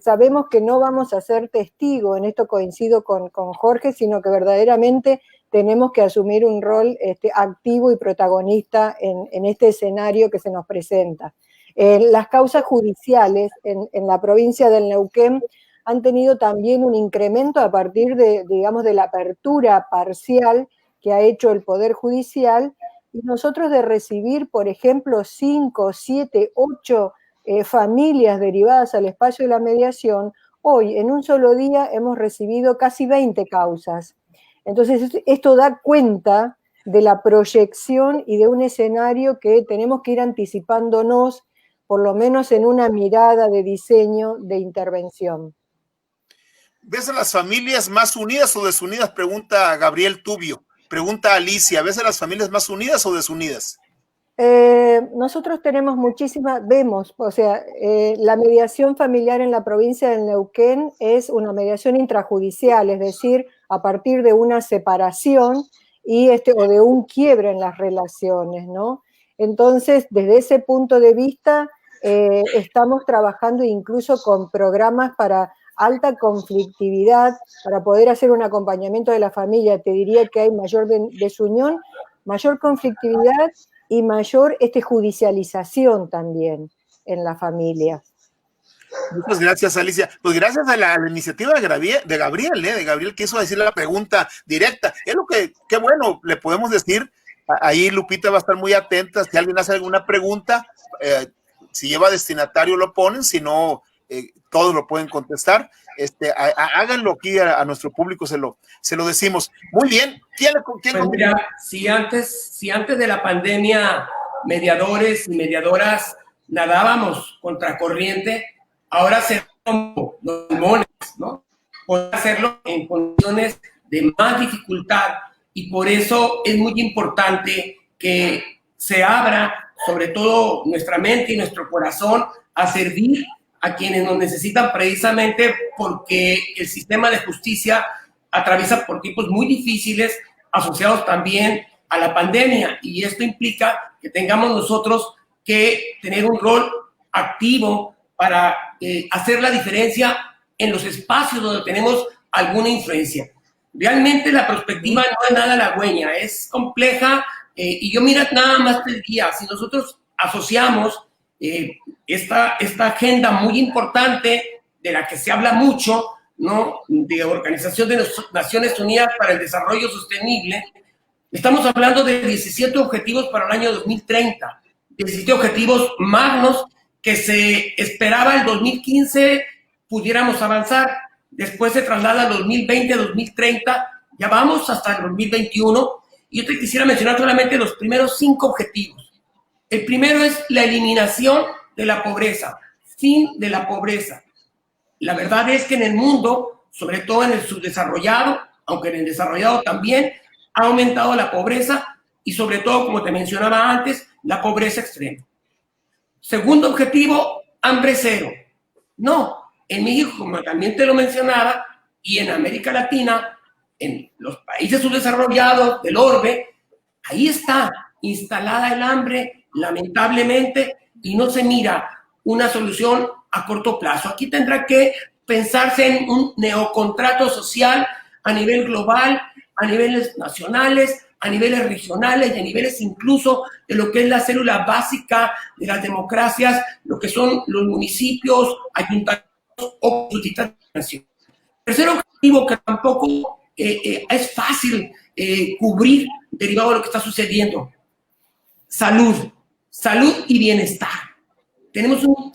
sabemos que no vamos a ser testigos, en esto coincido con Jorge, sino que verdaderamente tenemos que asumir un rol activo y protagonista en este escenario que se nos presenta. Las causas judiciales en la provincia del Neuquén han tenido también un incremento a partir de la apertura parcial que ha hecho el Poder Judicial, y nosotros de recibir, por ejemplo, 5, 7, 8 familias derivadas al espacio de la mediación, hoy en un solo día hemos recibido casi 20 causas. Entonces esto da cuenta de la proyección y de un escenario que tenemos que ir anticipándonos, por lo menos en una mirada de diseño de intervención. ¿Ves a las familias más unidas o desunidas? Pregunta Gabriel Tubio. Pregunta Alicia, ¿ves a las familias más unidas o desunidas? Nosotros tenemos la mediación familiar en la provincia del Neuquén es una mediación intrajudicial, es decir, a partir de una separación o de un quiebre en las relaciones, ¿no? Entonces, desde ese punto de vista, estamos trabajando incluso con programas para alta conflictividad, para poder hacer un acompañamiento de la familia. Te diría que hay mayor desunión, mayor conflictividad y mayor judicialización también en la familia. Muchas gracias, Alicia. Pues gracias a la iniciativa de Gabriel quiso decir la pregunta directa. Es lo que, qué bueno, le podemos decir. Ahí Lupita va a estar muy atenta. Si alguien hace alguna pregunta, si lleva destinatario lo ponen, si no, todos lo pueden contestar. Háganlo aquí a nuestro público, se lo decimos. Muy bien. ¿Quién pues mira, si antes de la pandemia mediadores y mediadoras nadábamos contracorriente, ahora ser como los pulmones, ¿no? Poder hacerlo en condiciones de más dificultad, y por eso es muy importante que se abra sobre todo nuestra mente y nuestro corazón a servir a quienes nos necesitan precisamente porque el sistema de justicia atraviesa por tiempos muy difíciles asociados también a la pandemia, y esto implica que tengamos nosotros que tener un rol activo para hacer la diferencia en los espacios donde tenemos alguna influencia. Realmente la perspectiva no es nada halagüeña, es compleja, y yo mira nada más del día, si nosotros asociamos esta agenda muy importante de la que se habla mucho, ¿no?, de Organización de Naciones Unidas para el Desarrollo Sostenible, estamos hablando de 17 objetivos para el año 2030, 17 objetivos magnos que se esperaba el 2015 pudiéramos avanzar, después se traslada al 2020, 2030, ya vamos hasta el 2021, y yo te quisiera mencionar solamente los primeros 5 objetivos. El primero es la eliminación de la pobreza, fin de la pobreza. La verdad es que en el mundo, sobre todo en el subdesarrollado, aunque en el desarrollado también, ha aumentado la pobreza y sobre todo, como te mencionaba antes, la pobreza extrema. Segundo objetivo, hambre cero. No, en México, como también te lo mencionaba, y en América Latina, en los países subdesarrollados del orbe, ahí está instalada el hambre, lamentablemente, y no se mira una solución a corto plazo. Aquí tendrá que pensarse en un neocontrato social a nivel global, a niveles nacionales, a niveles regionales y a niveles incluso de lo que es la célula básica de las democracias, lo que son los municipios, ayuntamientos o nación. Tercer objetivo que tampoco es fácil cubrir derivado de lo que está sucediendo: salud y bienestar. Tenemos un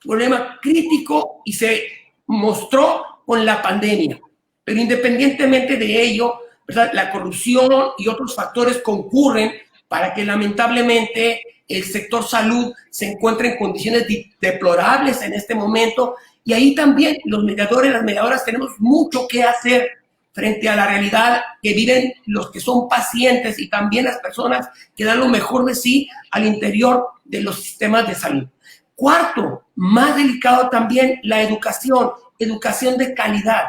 problema crítico y se mostró con la pandemia, pero independientemente de ello, ¿verdad?, la corrupción y otros factores concurren para que lamentablemente el sector salud se encuentre en condiciones deplorables en este momento, y ahí también los mediadores, las mediadoras tenemos mucho que hacer frente a la realidad que viven los que son pacientes y también las personas que dan lo mejor de sí al interior de los sistemas de salud. Cuarto, más delicado también, la educación de calidad.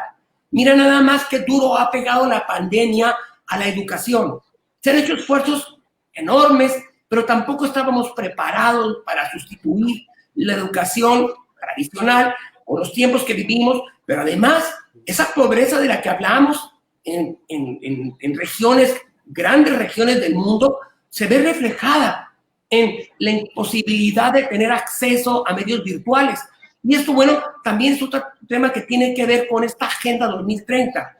Mira nada más qué duro ha pegado la pandemia a la educación. Se han hecho esfuerzos enormes, pero tampoco estábamos preparados para sustituir la educación tradicional o los tiempos que vivimos, pero además esa pobreza de la que hablamos en regiones, grandes regiones del mundo, se ve reflejada en la imposibilidad de tener acceso a medios virtuales. Y esto, bueno, también es otro tema que tiene que ver con esta Agenda 2030.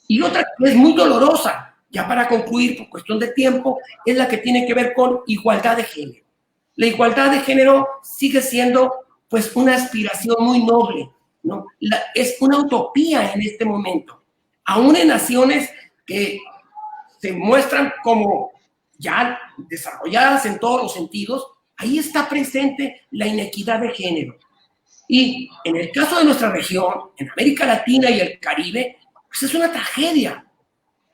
Y otra que es muy dolorosa, ya para concluir por cuestión de tiempo, es la que tiene que ver con igualdad de género. La igualdad de género sigue siendo, pues, una aspiración muy noble, ¿no? Es una utopía en este momento. Aún en naciones que se muestran como ya desarrolladas en todos los sentidos, ahí está presente la inequidad de género. Y en el caso de nuestra región, en América Latina y el Caribe, pues es una tragedia.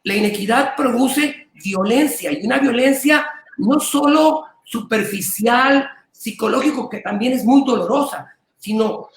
La inequidad produce violencia, y una violencia no solo superficial, psicológico, que también es muy dolorosa, sino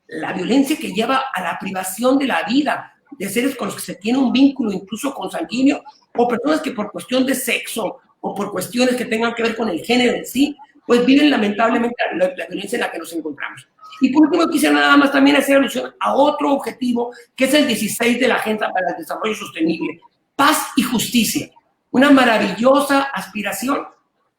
la violencia que lleva a la privación de la vida de seres con los que se tiene un vínculo, incluso consanguíneo, o personas que por cuestión de sexo o por cuestiones que tengan que ver con el género en sí, pues viven lamentablemente la violencia en la que nos encontramos. Y por último, quisiera nada más también hacer alusión a otro objetivo, que es el 16 de la Agenda para el Desarrollo Sostenible: paz y justicia. Una maravillosa aspiración,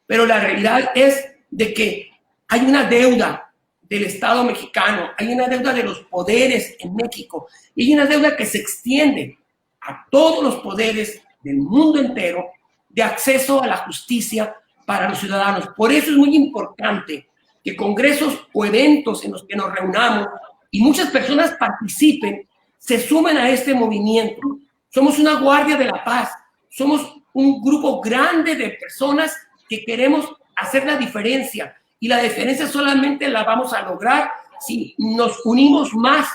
pero la realidad es de que hay una deuda del Estado mexicano, hay una deuda de los poderes en México, y hay una deuda que se extiende a todos los poderes del mundo entero de acceso a la justicia para los ciudadanos. Por eso es muy importante que congresos o eventos en los que nos reunamos y muchas personas participen, se sumen a este movimiento. Somos una guardia de la paz, somos un grupo grande de personas que queremos hacer la diferencia, y la diferencia solamente la vamos a lograr si nos unimos más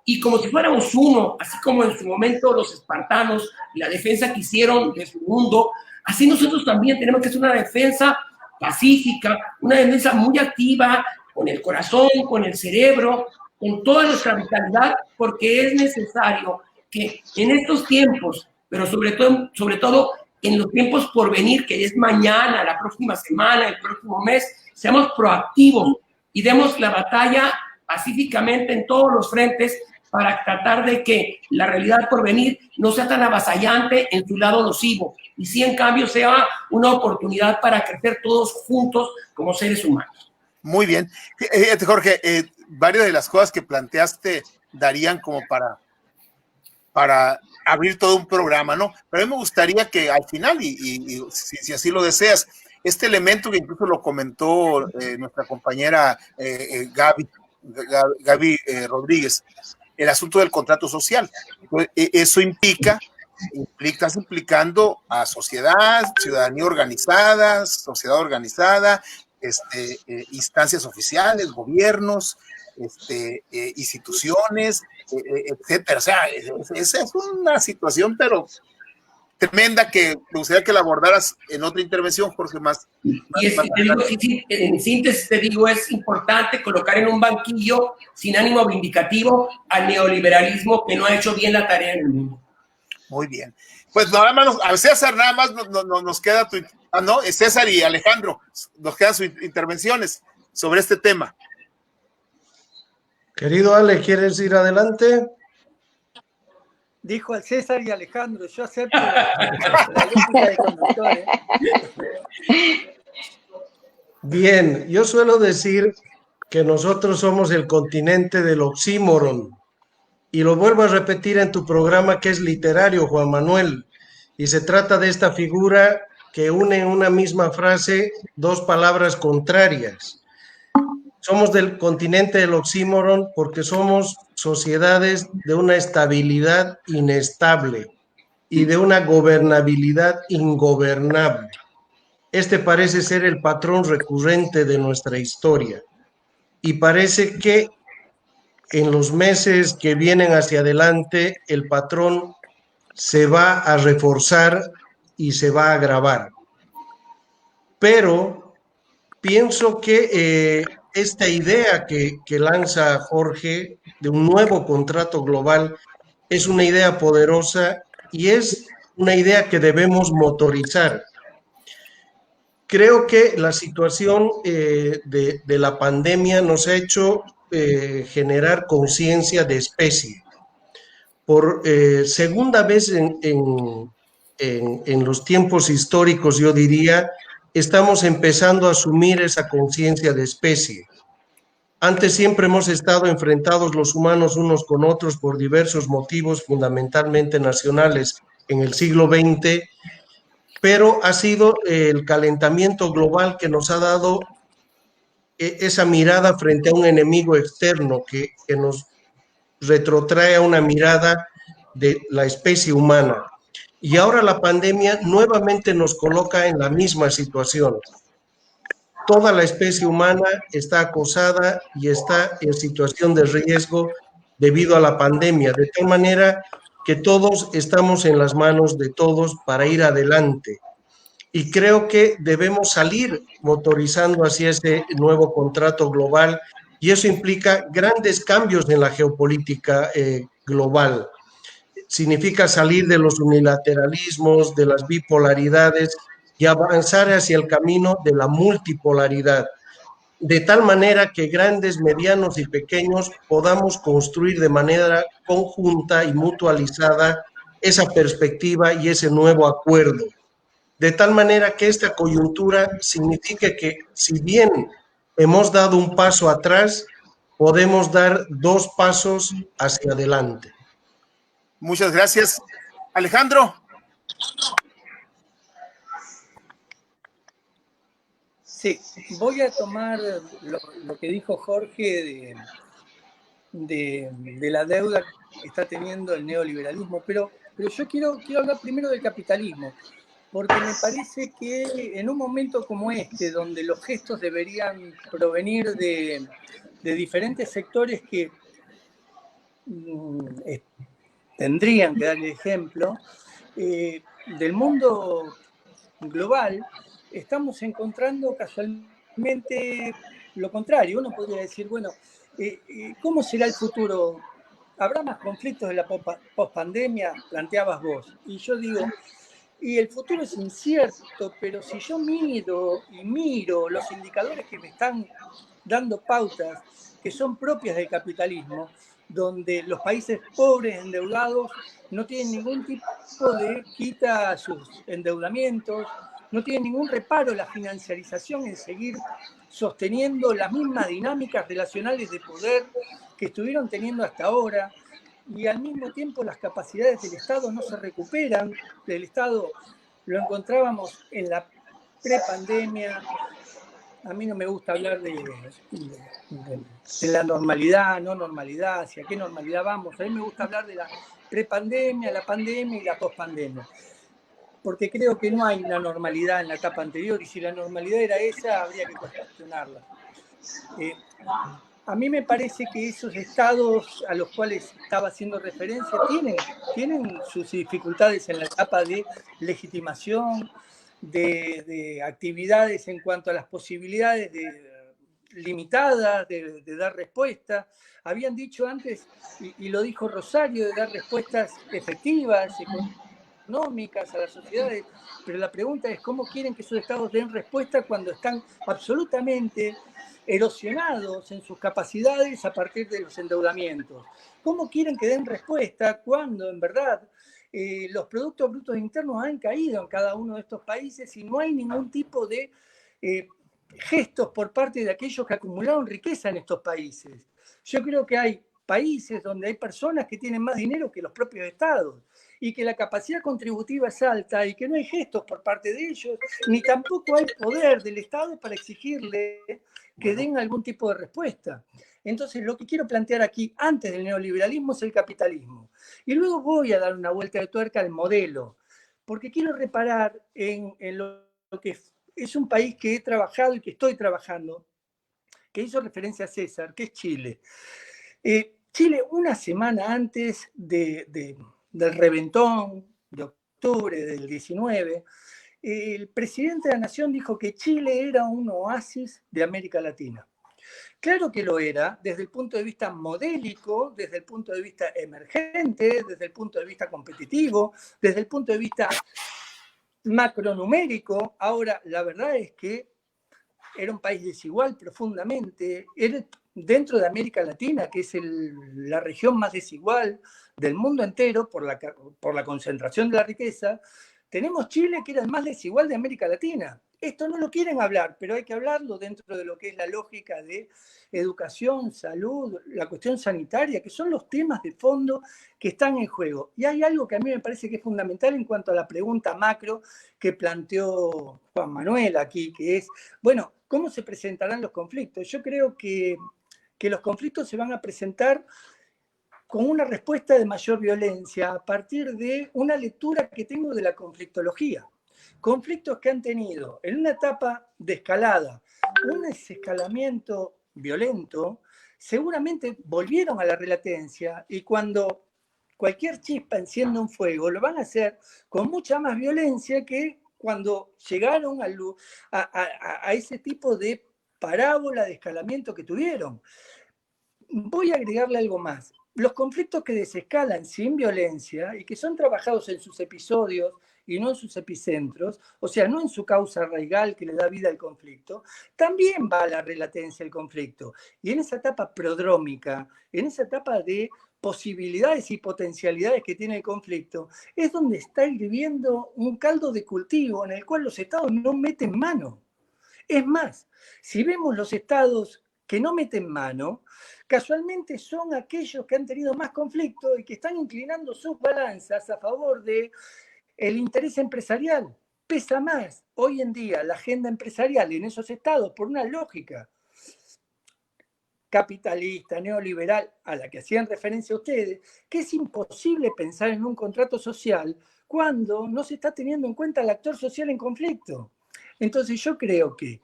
y como si fuéramos uno, así como en su momento los espartanos y la defensa que hicieron de su mundo, así nosotros también tenemos que hacer una defensa pacífica, una defensa muy activa, con el corazón, con el cerebro, en toda nuestra vitalidad, porque es necesario que en estos tiempos, pero sobre todo en los tiempos por venir, que es mañana, la próxima semana, el próximo mes, seamos proactivos y demos la batalla pacíficamente en todos los frentes para tratar de que la realidad por venir no sea tan avasallante en su lado nocivo, y sí, en cambio, sea una oportunidad para crecer todos juntos como seres humanos. Muy bien. Jorge, varias de las cosas que planteaste darían como para abrir todo un programa, ¿no? Pero a mí me gustaría que al final, y si así lo deseas, este elemento que incluso lo comentó nuestra compañera Gaby Rodríguez, el asunto del contrato social. Eso estás implicando a ciudadanía organizada, sociedad organizada, instancias oficiales, gobiernos, instituciones, etcétera. O sea, esa es una situación, pero tremenda, que me gustaría que la abordaras en otra intervención, Jorge, en síntesis te digo, es importante colocar en un banquillo sin ánimo vindicativo al neoliberalismo que no ha hecho bien la tarea en el mundo. Muy bien. Pues nada más, a César nada más nos queda César y Alejandro, nos quedan sus intervenciones sobre este tema. Querido Ale, ¿quieres ir adelante? Dijo al César y Alejandro, yo acepto la lógica de conductores. Bien, yo suelo decir que nosotros somos el continente del oxímoron, y lo vuelvo a repetir en tu programa, que es literario, Juan Manuel, y se trata de esta figura que une en una misma frase dos palabras contrarias. Somos del continente del oxímoron porque somos sociedades de una estabilidad inestable y de una gobernabilidad ingobernable. Este parece ser el patrón recurrente de nuestra historia, y parece que en los meses que vienen hacia adelante el patrón se va a reforzar y se va a agravar. Pero pienso que esta idea que lanza Jorge de un nuevo contrato global es una idea poderosa y es una idea que debemos motorizar. Creo que la situación de la pandemia nos ha hecho generar conciencia de especie. Por segunda vez en los tiempos históricos, yo diría, estamos empezando a asumir esa conciencia de especie. Antes siempre hemos estado enfrentados los humanos unos con otros por diversos motivos, fundamentalmente nacionales, en el siglo XX, pero ha sido el calentamiento global que nos ha dado esa mirada frente a un enemigo externo que nos retrotrae a una mirada de la especie humana. Y ahora la pandemia nuevamente nos coloca en la misma situación. Toda la especie humana está acosada y está en situación de riesgo debido a la pandemia, de tal manera que todos estamos en las manos de todos para ir adelante. Y creo que debemos salir motorizando hacia ese nuevo contrato global, y eso implica grandes cambios en la geopolítica global. Significa salir de los unilateralismos, de las bipolaridades, y avanzar hacia el camino de la multipolaridad, de tal manera que grandes, medianos y pequeños podamos construir de manera conjunta y mutualizada esa perspectiva y ese nuevo acuerdo. De tal manera que esta coyuntura signifique que, si bien hemos dado un paso atrás, podemos dar dos pasos hacia adelante. Muchas gracias. Alejandro. Sí, voy a tomar lo que dijo Jorge de la deuda que está teniendo el neoliberalismo, pero yo quiero hablar primero del capitalismo, porque me parece que en un momento como este, donde los gestos deberían provenir de diferentes sectores que tendrían que dar el ejemplo, del mundo global, estamos encontrando casualmente lo contrario. Uno podría decir, bueno, ¿Cómo será el futuro? ¿Habrá más conflictos de la pospandemia? Planteabas vos. Y yo digo, y el futuro es incierto, pero si yo miro los indicadores que me están dando pautas que son propias del capitalismo, donde los países pobres, endeudados, no tienen ningún tipo de quita a sus endeudamientos, no tienen ningún reparo la financiarización en seguir sosteniendo las mismas dinámicas relacionales de poder que estuvieron teniendo hasta ahora, y al mismo tiempo las capacidades del Estado no se recuperan. Del Estado lo encontrábamos en la prepandemia. A mí no me gusta hablar de la normalidad, no normalidad, hacia qué normalidad vamos. A mí me gusta hablar de la prepandemia, la pandemia y la pospandemia. Porque creo que no hay una normalidad en la etapa anterior, y si la normalidad era esa, habría que cuestionarla. A mí me parece que esos estados a los cuales estaba haciendo referencia tienen sus dificultades en la etapa de legitimación, de actividades en cuanto a las posibilidades limitadas de dar respuesta. Habían dicho antes, y lo dijo Rosario, de dar respuestas efectivas, económicas a las sociedades, pero la pregunta es cómo quieren que esos estados den respuesta cuando están absolutamente erosionados en sus capacidades a partir de los endeudamientos. ¿Cómo quieren que den respuesta cuando en verdad los productos brutos internos han caído en cada uno de estos países y no hay ningún tipo de gestos por parte de aquellos que acumularon riqueza en estos países? Yo creo que hay países donde hay personas que tienen más dinero que los propios estados, y que la capacidad contributiva es alta y que no hay gestos por parte de ellos, ni tampoco hay poder del Estado para exigirle que den algún tipo de respuesta. Entonces, lo que quiero plantear aquí, antes del neoliberalismo, es el capitalismo. Y luego voy a dar una vuelta de tuerca al modelo, porque quiero reparar en lo que es un país que he trabajado y que estoy trabajando, que hizo referencia a César, que es Chile. Chile, una semana antes del reventón de octubre del 19, el presidente de la Nación dijo que Chile era un oasis de América Latina. Claro que lo era, desde el punto de vista modélico, desde el punto de vista emergente, desde el punto de vista competitivo, desde el punto de vista macronumérico. Ahora, la verdad es que era un país desigual profundamente. Era dentro de América Latina, que es la región más desigual del mundo entero por la concentración de la riqueza, tenemos Chile, que era el más desigual de América Latina. Esto no lo quieren hablar, pero hay que hablarlo dentro de lo que es la lógica de educación, salud, la cuestión sanitaria, que son los temas de fondo que están en juego. Y hay algo que a mí me parece que es fundamental en cuanto a la pregunta macro que planteó Juan Manuel aquí, que es, bueno, ¿cómo se presentarán los conflictos? Yo creo que los conflictos se van a presentar con una respuesta de mayor violencia a partir de una lectura que tengo de la conflictología. Conflictos que han tenido en una etapa de escalada un desescalamiento violento, seguramente volvieron a la relatencia, y cuando cualquier chispa enciende un fuego, lo van a hacer con mucha más violencia que cuando llegaron a ese tipo de parábola de escalamiento que tuvieron. Voy a agregarle algo más. Los conflictos que desescalan sin violencia y que son trabajados en sus episodios y no en sus epicentros, o sea, no en su causa arraigal que le da vida al conflicto, también va a la relatencia del conflicto. Y en esa etapa prodrómica, en esa etapa de posibilidades y potencialidades que tiene el conflicto, es donde está hirviendo un caldo de cultivo en el cual los estados no meten mano. Es más, si vemos los estados que no meten mano, casualmente son aquellos que han tenido más conflicto y que están inclinando sus balanzas a favor del interés empresarial. Pesa más hoy en día la agenda empresarial en esos estados por una lógica capitalista, neoliberal, a la que hacían referencia ustedes, que es imposible pensar en un contrato social cuando no se está teniendo en cuenta al actor social en conflicto. Entonces yo creo que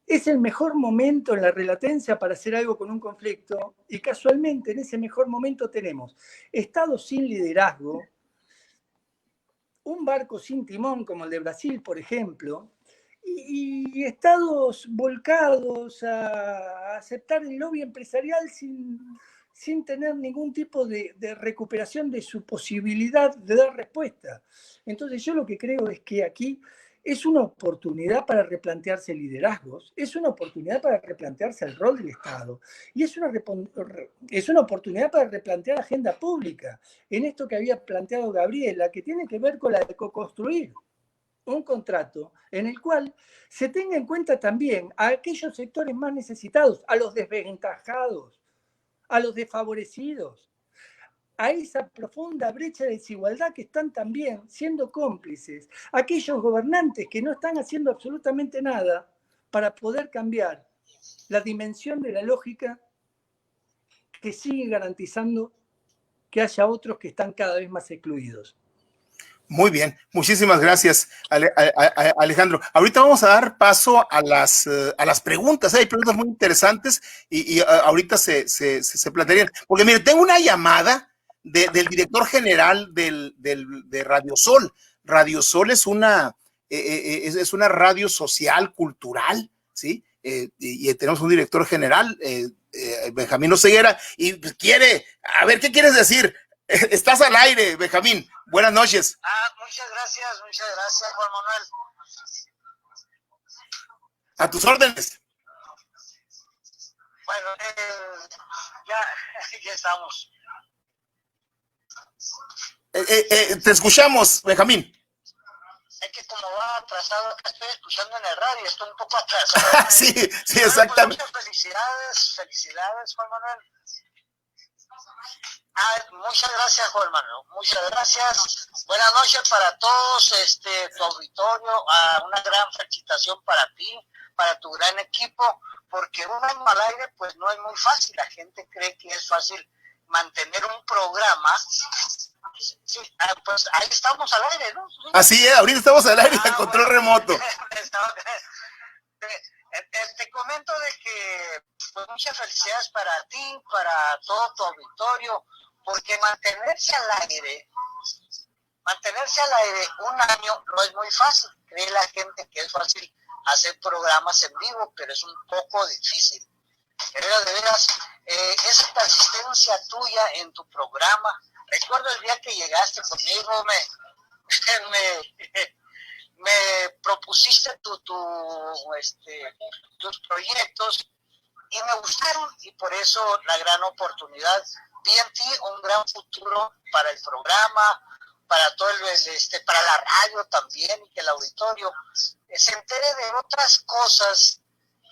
es el mejor momento en la relatencia para hacer algo con un conflicto, y casualmente en ese mejor momento tenemos estados sin liderazgo, un barco sin timón como el de Brasil, por ejemplo, y estados volcados a aceptar el lobby empresarial sin tener ningún tipo de recuperación de su posibilidad de dar respuesta. Entonces yo lo que creo es que aquí es una oportunidad para replantearse liderazgos, es una oportunidad para replantearse el rol del Estado y es una oportunidad para replantear agenda pública en esto que había planteado Gabriela, que tiene que ver con la de co-construir un contrato en el cual se tenga en cuenta también a aquellos sectores más necesitados, a los desventajados, a los desfavorecidos, a esa profunda brecha de desigualdad que están también siendo cómplices, aquellos gobernantes que no están haciendo absolutamente nada para poder cambiar la dimensión de la lógica que sigue garantizando que haya otros que están cada vez más excluidos. Muy bien, muchísimas gracias, Alejandro. Ahorita vamos a dar paso a las preguntas. Hay preguntas muy interesantes y ahorita se plantearían. Porque mire, tengo una llamada del director general de Radio Sol. Radio Sol es una radio social, cultural, ¿sí? Y tenemos un director general, Benjamín Oseguera, y quiere, a ver, ¿qué quieres decir? Estás al aire, Benjamín. Buenas noches. Muchas gracias, Juan Manuel. A tus órdenes. Bueno, ya estamos. Te escuchamos, Benjamín. Es que como va atrasado, acá estoy escuchando en el radio, estoy un poco atrasado. Sí, exactamente. Muchas felicidades, Juan Manuel. Muchas gracias, Juan Manuel. Muchas gracias. Buenas noches para todos, tu auditorio. Una gran felicitación para ti, para tu gran equipo, porque un año al aire, pues no es muy fácil. La gente cree que es fácil mantener un programa. Sí, pues ahí estamos al aire, ¿no? Así es, ahorita estamos al aire de control remoto. Te comento de que pues muchas felicidades para ti, para todo tu auditorio, porque mantenerse al aire un año no es muy fácil. Cree la gente que es fácil hacer programas en vivo, pero es un poco difícil. Pero de veras, esa persistencia tuya en tu programa, recuerdo el día que llegaste conmigo, me propusiste tus proyectos y me gustaron, y por eso la gran oportunidad. Vi en ti un gran futuro para el programa, para todo para la radio también, y que el auditorio se entere de otras cosas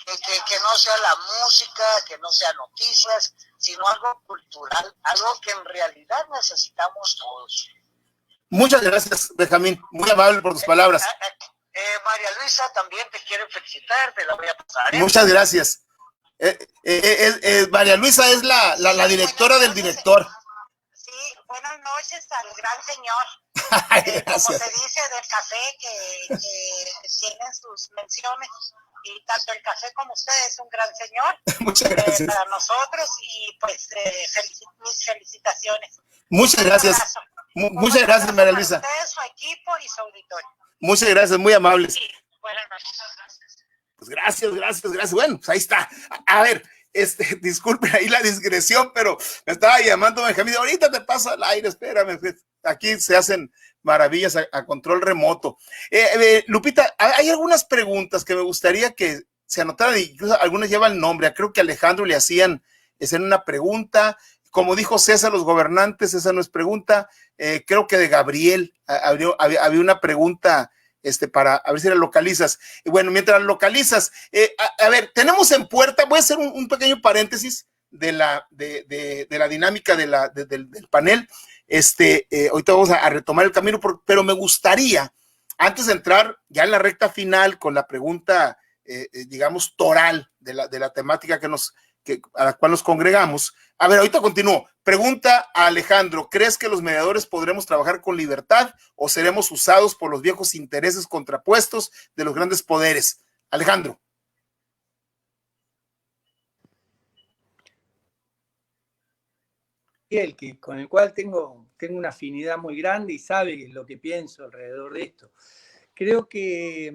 que no sea la música, que no sea noticias, sino algo cultural, algo que en realidad necesitamos todos. Muchas gracias, Benjamín. Muy amable por tus palabras. María Luisa también te quiere felicitar, te la voy a pasar. Muchas gracias. María Luisa es la directora del director. Sí, buenas noches al gran señor. Gracias. Como se dice del café, que tienen sus menciones. Y tanto el café como usted es un gran señor. Muchas gracias. Para nosotros, y pues mis felicitaciones. Muchas gracias. Muchas gracias, María Luisa. Usted, su equipo y su auditorio. Muchas gracias, muy amables. Sí, buenas noches. Pues gracias. Bueno, pues ahí está. A ver, disculpen ahí la discreción, pero me estaba llamando Benjamín. Ahorita te paso al aire, espérame. Aquí se hacen maravillas a control remoto. Lupita, hay algunas preguntas que me gustaría que se anotaran, incluso algunas llevan nombre. Creo que a Alejandro le hacían una pregunta. Como dijo César, los gobernantes, esa no es pregunta. Creo que de Gabriel había una pregunta para a ver si la localizas. Y bueno, mientras la localizas, a ver, tenemos en puerta, voy a hacer un pequeño paréntesis de la dinámica del panel. Ahorita vamos a retomar el camino, pero me gustaría, antes de entrar ya en la recta final con la pregunta, digamos, toral de la temática a la cual nos congregamos. A ver, ahorita continúo. Pregunta a Alejandro: ¿crees que los mediadores podremos trabajar con libertad o seremos usados por los viejos intereses contrapuestos de los grandes poderes? Alejandro. Con el cual tengo una afinidad muy grande y sabe lo que pienso alrededor de esto. Creo que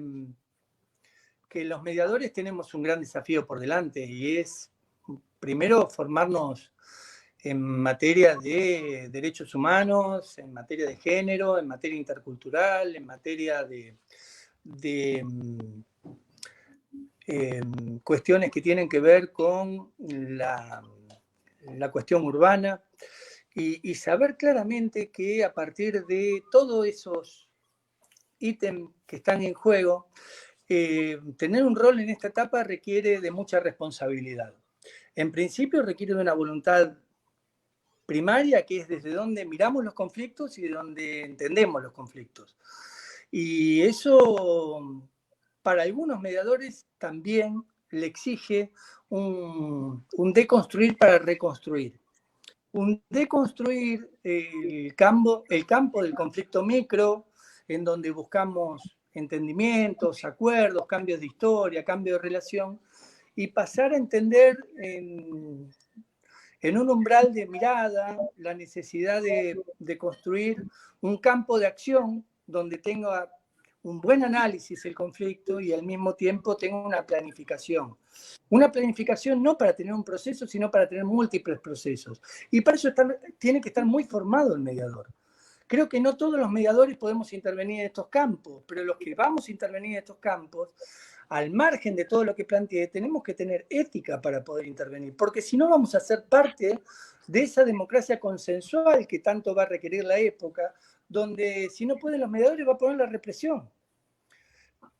que los mediadores tenemos un gran desafío por delante y es, primero, formarnos en materia de derechos humanos, en materia de género, en materia intercultural, en materia de cuestiones que tienen que ver con la cuestión urbana y saber claramente que a partir de todos esos ítems que están en juego, tener un rol en esta etapa requiere de mucha responsabilidad. En principio requiere de una voluntad primaria, que es desde donde miramos los conflictos y de donde entendemos los conflictos. Y eso, para algunos mediadores, también le exige un deconstruir para reconstruir. Un deconstruir el campo del conflicto micro, en donde buscamos entendimientos, acuerdos, cambios de historia, cambios de relación, y pasar a entender en un umbral de mirada la necesidad de construir un campo de acción donde tenga un buen análisis el conflicto y al mismo tiempo tenga una planificación. Una planificación no para tener un proceso, sino para tener múltiples procesos. Y para eso tiene que estar muy formado el mediador. Creo que no todos los mediadores podemos intervenir en estos campos, pero los que vamos a intervenir en estos campos, al margen de todo lo que planteé, tenemos que tener ética para poder intervenir, porque si no vamos a ser parte de esa democracia consensual que tanto va a requerir la época, donde si no pueden los mediadores va a poner la represión.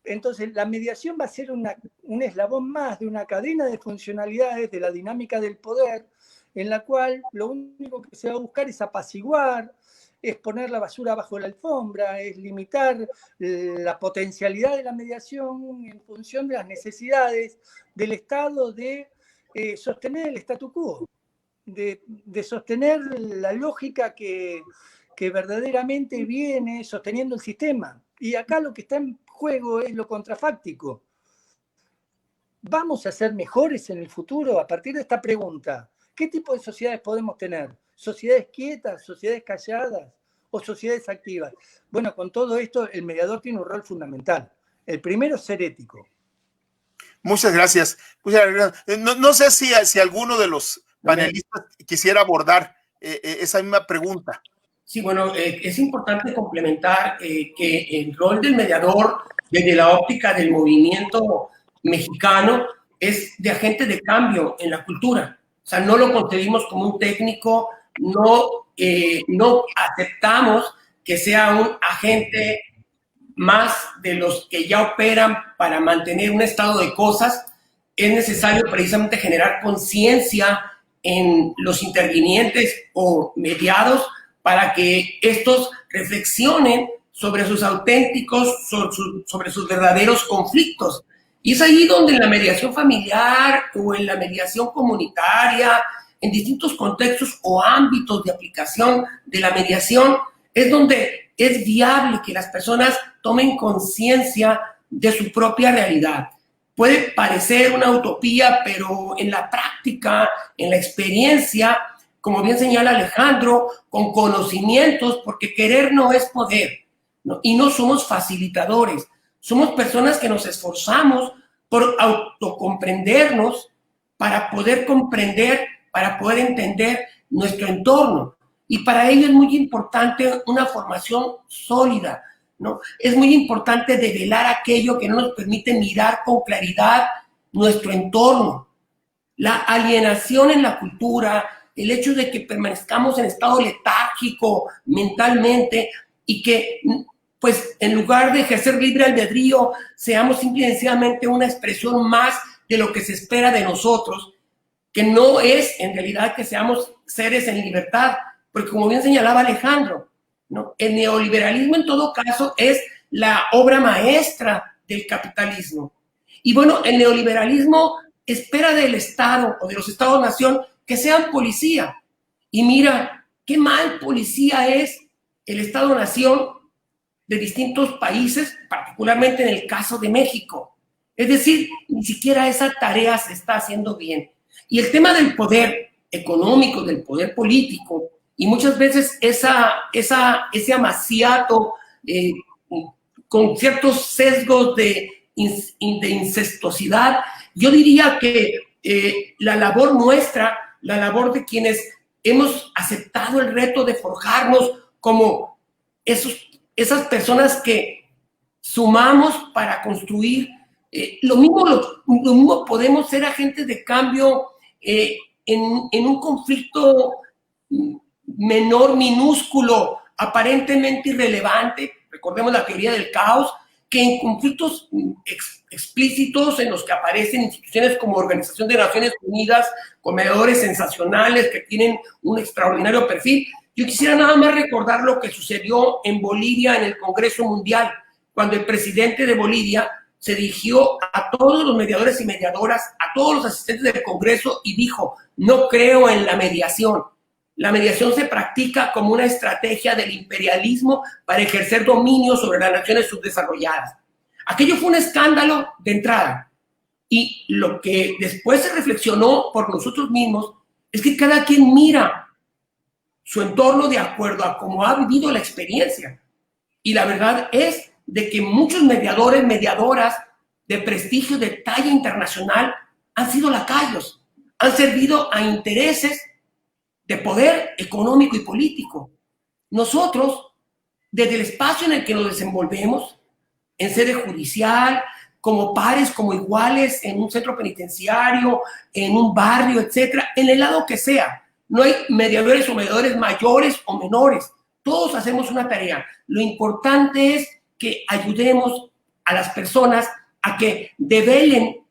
Entonces, la mediación va a ser un eslabón más de una cadena de funcionalidades de la dinámica del poder, en la cual lo único que se va a buscar es apaciguar, es poner la basura bajo la alfombra, es limitar la potencialidad de la mediación en función de las necesidades del Estado de sostener el statu quo, de sostener la lógica que verdaderamente viene sosteniendo el sistema. Y acá lo que está en juego es lo contrafáctico. ¿Vamos a ser mejores en el futuro? A partir de esta pregunta, ¿qué tipo de sociedades podemos tener? ¿Sociedades quietas, sociedades calladas o sociedades activas? Bueno, con todo esto, el mediador tiene un rol fundamental. El primero es ser ético. Muchas gracias. No sé si alguno de los panelistas quisiera abordar esa misma pregunta. Sí, bueno, es importante complementar que el rol del mediador desde la óptica del movimiento mexicano es de agente de cambio en la cultura. O sea, no lo concebimos como un técnico, no aceptamos que sea un agente más de los que ya operan para mantener un estado de cosas. Es necesario precisamente generar conciencia en los intervinientes o mediados para que estos reflexionen sobre sus auténticos, sobre sus verdaderos conflictos. Y es ahí donde en la mediación familiar o en la mediación comunitaria, en distintos contextos o ámbitos de aplicación de la mediación, es donde es viable que las personas tomen conciencia de su propia realidad. Puede parecer una utopía, pero en la práctica, en la experiencia, como bien señala Alejandro, con conocimientos, porque querer no es poder, ¿no? Y no somos facilitadores, somos personas que nos esforzamos por autocomprendernos para poder comprender, para poder entender nuestro entorno. Y para ello es muy importante una formación sólida, ¿no? Es muy importante develar aquello que no nos permite mirar con claridad nuestro entorno. La alienación en la cultura, el hecho de que permanezcamos en estado letárgico mentalmente y que, pues, en lugar de ejercer libre albedrío, seamos simple y sencillamente una expresión más de lo que se espera de nosotros, que no es en realidad que seamos seres en libertad, porque como bien señalaba Alejandro, ¿no? El neoliberalismo en todo caso es la obra maestra del capitalismo. Y bueno, el neoliberalismo espera del Estado o de los Estados-nación que sean policía. Y mira, qué mal policía es el Estado-nación de distintos países, particularmente en el caso de México. Es decir, ni siquiera esa tarea se está haciendo bien. Y el tema del poder económico, del poder político, y muchas veces ese amaciato con ciertos sesgos de de incestuosidad. Yo diría que la labor nuestra, la labor de quienes hemos aceptado el reto de forjarnos como esas personas que sumamos para construir, lo mismo podemos ser agentes de cambio en un conflicto menor, minúsculo, aparentemente irrelevante, recordemos la teoría del caos, que en conflictos explícitos en los que aparecen instituciones como Organización de Naciones Unidas, con mediadores sensacionales que tienen un extraordinario perfil. Yo quisiera nada más recordar lo que sucedió en Bolivia en el Congreso Mundial, cuando el presidente de Bolivia se dirigió a todos los mediadores y mediadoras, a todos los asistentes del Congreso y dijo: no creo en la mediación. La mediación se practica como una estrategia del imperialismo para ejercer dominio sobre las naciones subdesarrolladas. Aquello fue un escándalo de entrada. Y lo que después se reflexionó por nosotros mismos es que cada quien mira su entorno de acuerdo a cómo ha vivido la experiencia. Y la verdad es de que muchos mediadores, mediadoras de prestigio, de talla internacional, han sido lacayos, han servido a intereses de poder económico y político. Nosotros, desde el espacio en el que nos desenvolvemos, en sede judicial, como pares, como iguales, en un centro penitenciario, en un barrio, etcétera, en el lado que sea. No hay mediadores o mediadores mayores o menores. Todos hacemos una tarea. Lo importante es que ayudemos a las personas a que develen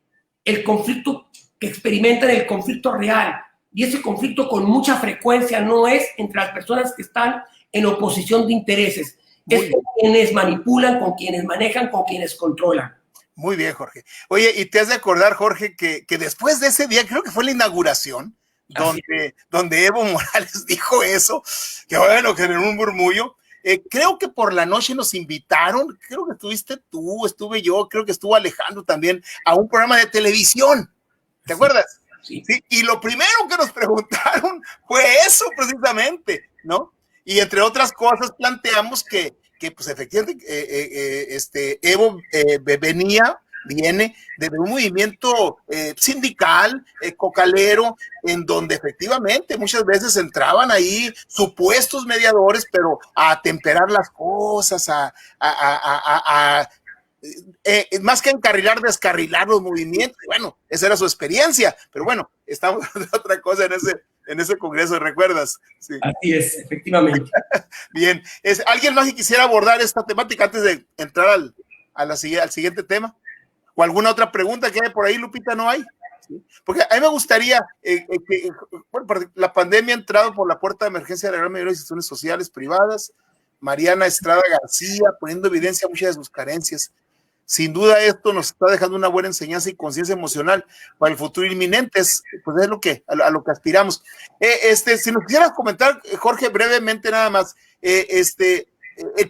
el conflicto que experimentan, el conflicto real. Y ese conflicto con mucha frecuencia no es entre las personas que están en oposición de intereses. Es con quienes manipulan, con quienes manejan, con quienes controlan. Muy bien, Jorge. Oye, y te has de acordar, Jorge, que después de ese día, creo que fue la inauguración, donde Evo Morales dijo eso, que bueno, generó un murmullo. Creo que por la noche nos invitaron, creo que estuviste tú, estuve yo, creo que estuvo Alejandro también, a un programa de televisión. ¿Te acuerdas? Sí. Sí. Y lo primero que nos preguntaron fue eso precisamente, ¿no? Y entre otras cosas planteamos que pues efectivamente Evo viene de un movimiento sindical, cocalero, en donde efectivamente muchas veces entraban ahí supuestos mediadores, pero a atemperar las cosas, más que encarrilar, descarrilar los movimientos. Bueno, esa era su experiencia, pero bueno, estamos de otra cosa en ese congreso, ¿recuerdas? Sí. Así es, efectivamente. Bien, ¿alguien más que quisiera abordar esta temática antes de entrar al siguiente tema? ¿O alguna otra pregunta que hay por ahí, Lupita? ¿No hay? ¿Sí? Porque a mí me gustaría bueno, la pandemia ha entrado por la puerta de emergencia de la gran mayoría de instituciones sociales privadas. Mariana Estrada García, poniendo evidencia muchas de sus carencias. Sin duda esto nos está dejando una buena enseñanza y conciencia emocional para el futuro inminente, pues es a lo que aspiramos. Si nos quisieras comentar, Jorge, brevemente nada más, el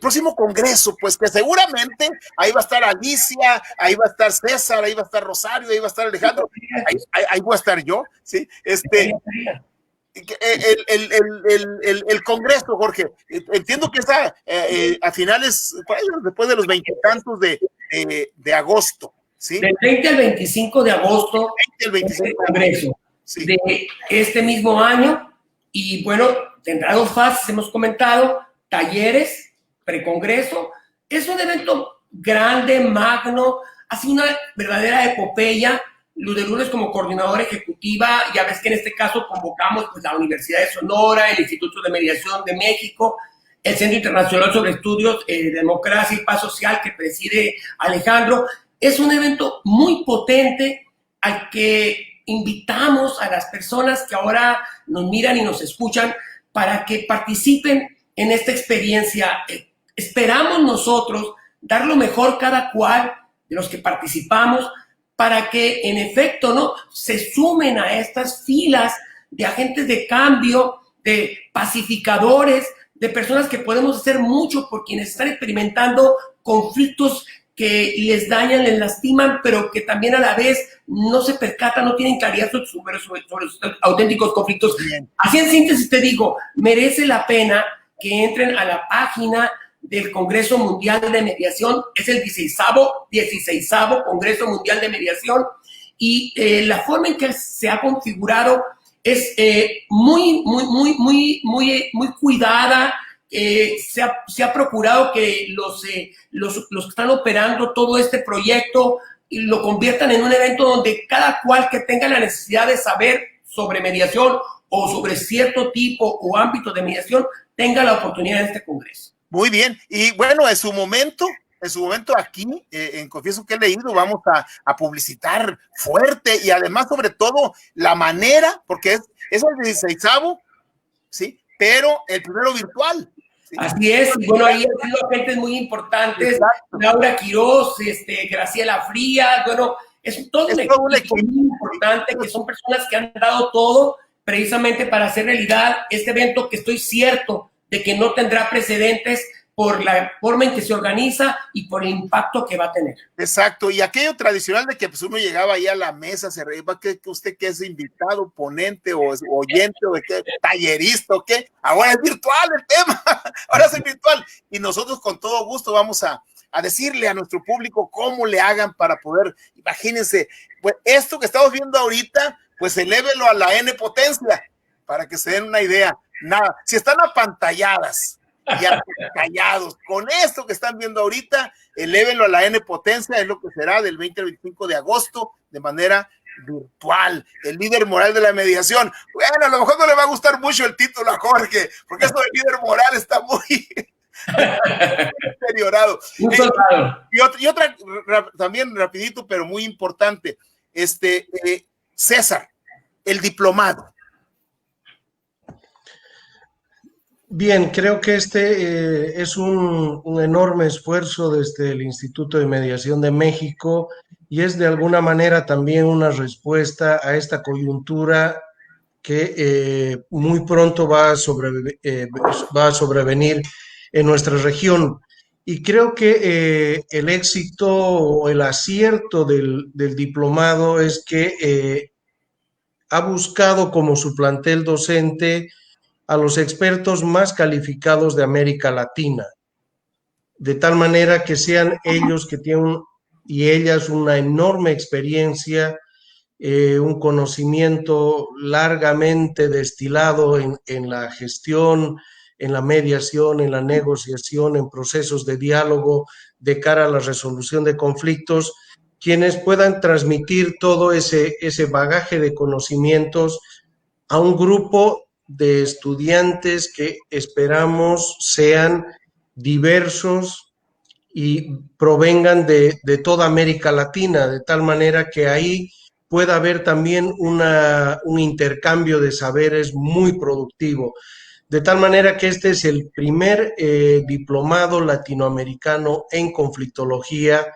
próximo congreso, pues que seguramente ahí va a estar Alicia, ahí va a estar César, ahí va a estar Rosario, ahí va a estar Alejandro, ahí voy a estar yo, ¿sí? El congreso, Jorge, entiendo que está a finales, después de los 20 y tantos de agosto, ¿sí? Del 20 al 25 de agosto, el congreso, sí, de este mismo año. Y bueno, tendrá dos fases, hemos comentado: talleres, precongreso. Es un evento grande, magno, ha sido una verdadera epopeya. Luz de Lourdes como coordinadora ejecutiva, ya ves que en este caso convocamos pues la Universidad de Sonora, el Instituto de Mediación de México, el Centro Internacional sobre Estudios de Democracia y Paz Social que preside Alejandro. Es un evento muy potente al que invitamos a las personas que ahora nos miran y nos escuchan para que participen en esta experiencia. Esperamos nosotros dar lo mejor cada cual de los que participamos, para que en efecto no se sumen a estas filas de agentes de cambio, de pacificadores, de personas que podemos hacer mucho por quienes están experimentando conflictos que les dañan, les lastiman, pero que también a la vez no se percatan, no tienen claridad sobre sus auténticos conflictos. Bien. Así en síntesis te digo, merece la pena que entren a la página del Congreso Mundial de Mediación. Es el 16º Congreso Mundial de Mediación, y la forma en que se ha configurado es muy cuidada. Se ha procurado que los que están operando todo este proyecto lo conviertan en un evento donde cada cual que tenga la necesidad de saber sobre mediación o sobre cierto tipo o ámbito de mediación tenga la oportunidad en este congreso. Muy bien, y bueno, en su momento aquí, Confieso que he leído, vamos a publicitar fuerte, y además sobre todo la manera, porque es el 16º, ¿sí? Pero el primero virtual. ¿Sí? Así es, y bueno, ahí han sido agentes muy importantes. Exacto. Laura Quiroz, Graciela Frías, bueno, es todo un equipo muy importante, que son personas que han dado todo precisamente para hacer realidad este evento, que estoy cierto de que no tendrá precedentes por la forma en que se organiza y por el impacto que va a tener. Exacto, y aquello tradicional de que pues uno llegaba ahí a la mesa, se reía, que usted que es invitado, ponente o oyente o de qué, tallerista o qué, ahora es virtual el tema, ahora es virtual, y nosotros con todo gusto vamos a decirle a nuestro público cómo le hagan para poder, imagínense, pues esto que estamos viendo ahorita, pues elévelo a la N potencia, para que se den una idea. Nada, si están apantalladas y callados con esto que están viendo ahorita, elévenlo a la N potencia, es lo que será del 20 al 25 de agosto de manera virtual, el líder moral de la mediación. Bueno, a lo mejor no le va a gustar mucho el título a Jorge, porque esto de líder moral está muy deteriorado. Y otra también rapidito, pero muy importante, César, el diplomado. Bien, creo que es un enorme esfuerzo desde el Instituto de Mediación de México, y es de alguna manera también una respuesta a esta coyuntura que muy pronto va a sobrevenir en nuestra región. Y creo que el éxito o el acierto del diplomado es que ha buscado como su plantel docente a los expertos más calificados de América Latina, de tal manera que sean ellos que tienen y ellas una enorme experiencia, un conocimiento largamente destilado en la gestión, en la mediación, en la negociación, en procesos de diálogo de cara a la resolución de conflictos, quienes puedan transmitir todo ese bagaje de conocimientos a un grupo de estudiantes que esperamos sean diversos y provengan de toda América Latina, de tal manera que ahí pueda haber también un intercambio de saberes muy productivo. De tal manera que este es el primer diplomado latinoamericano en conflictología,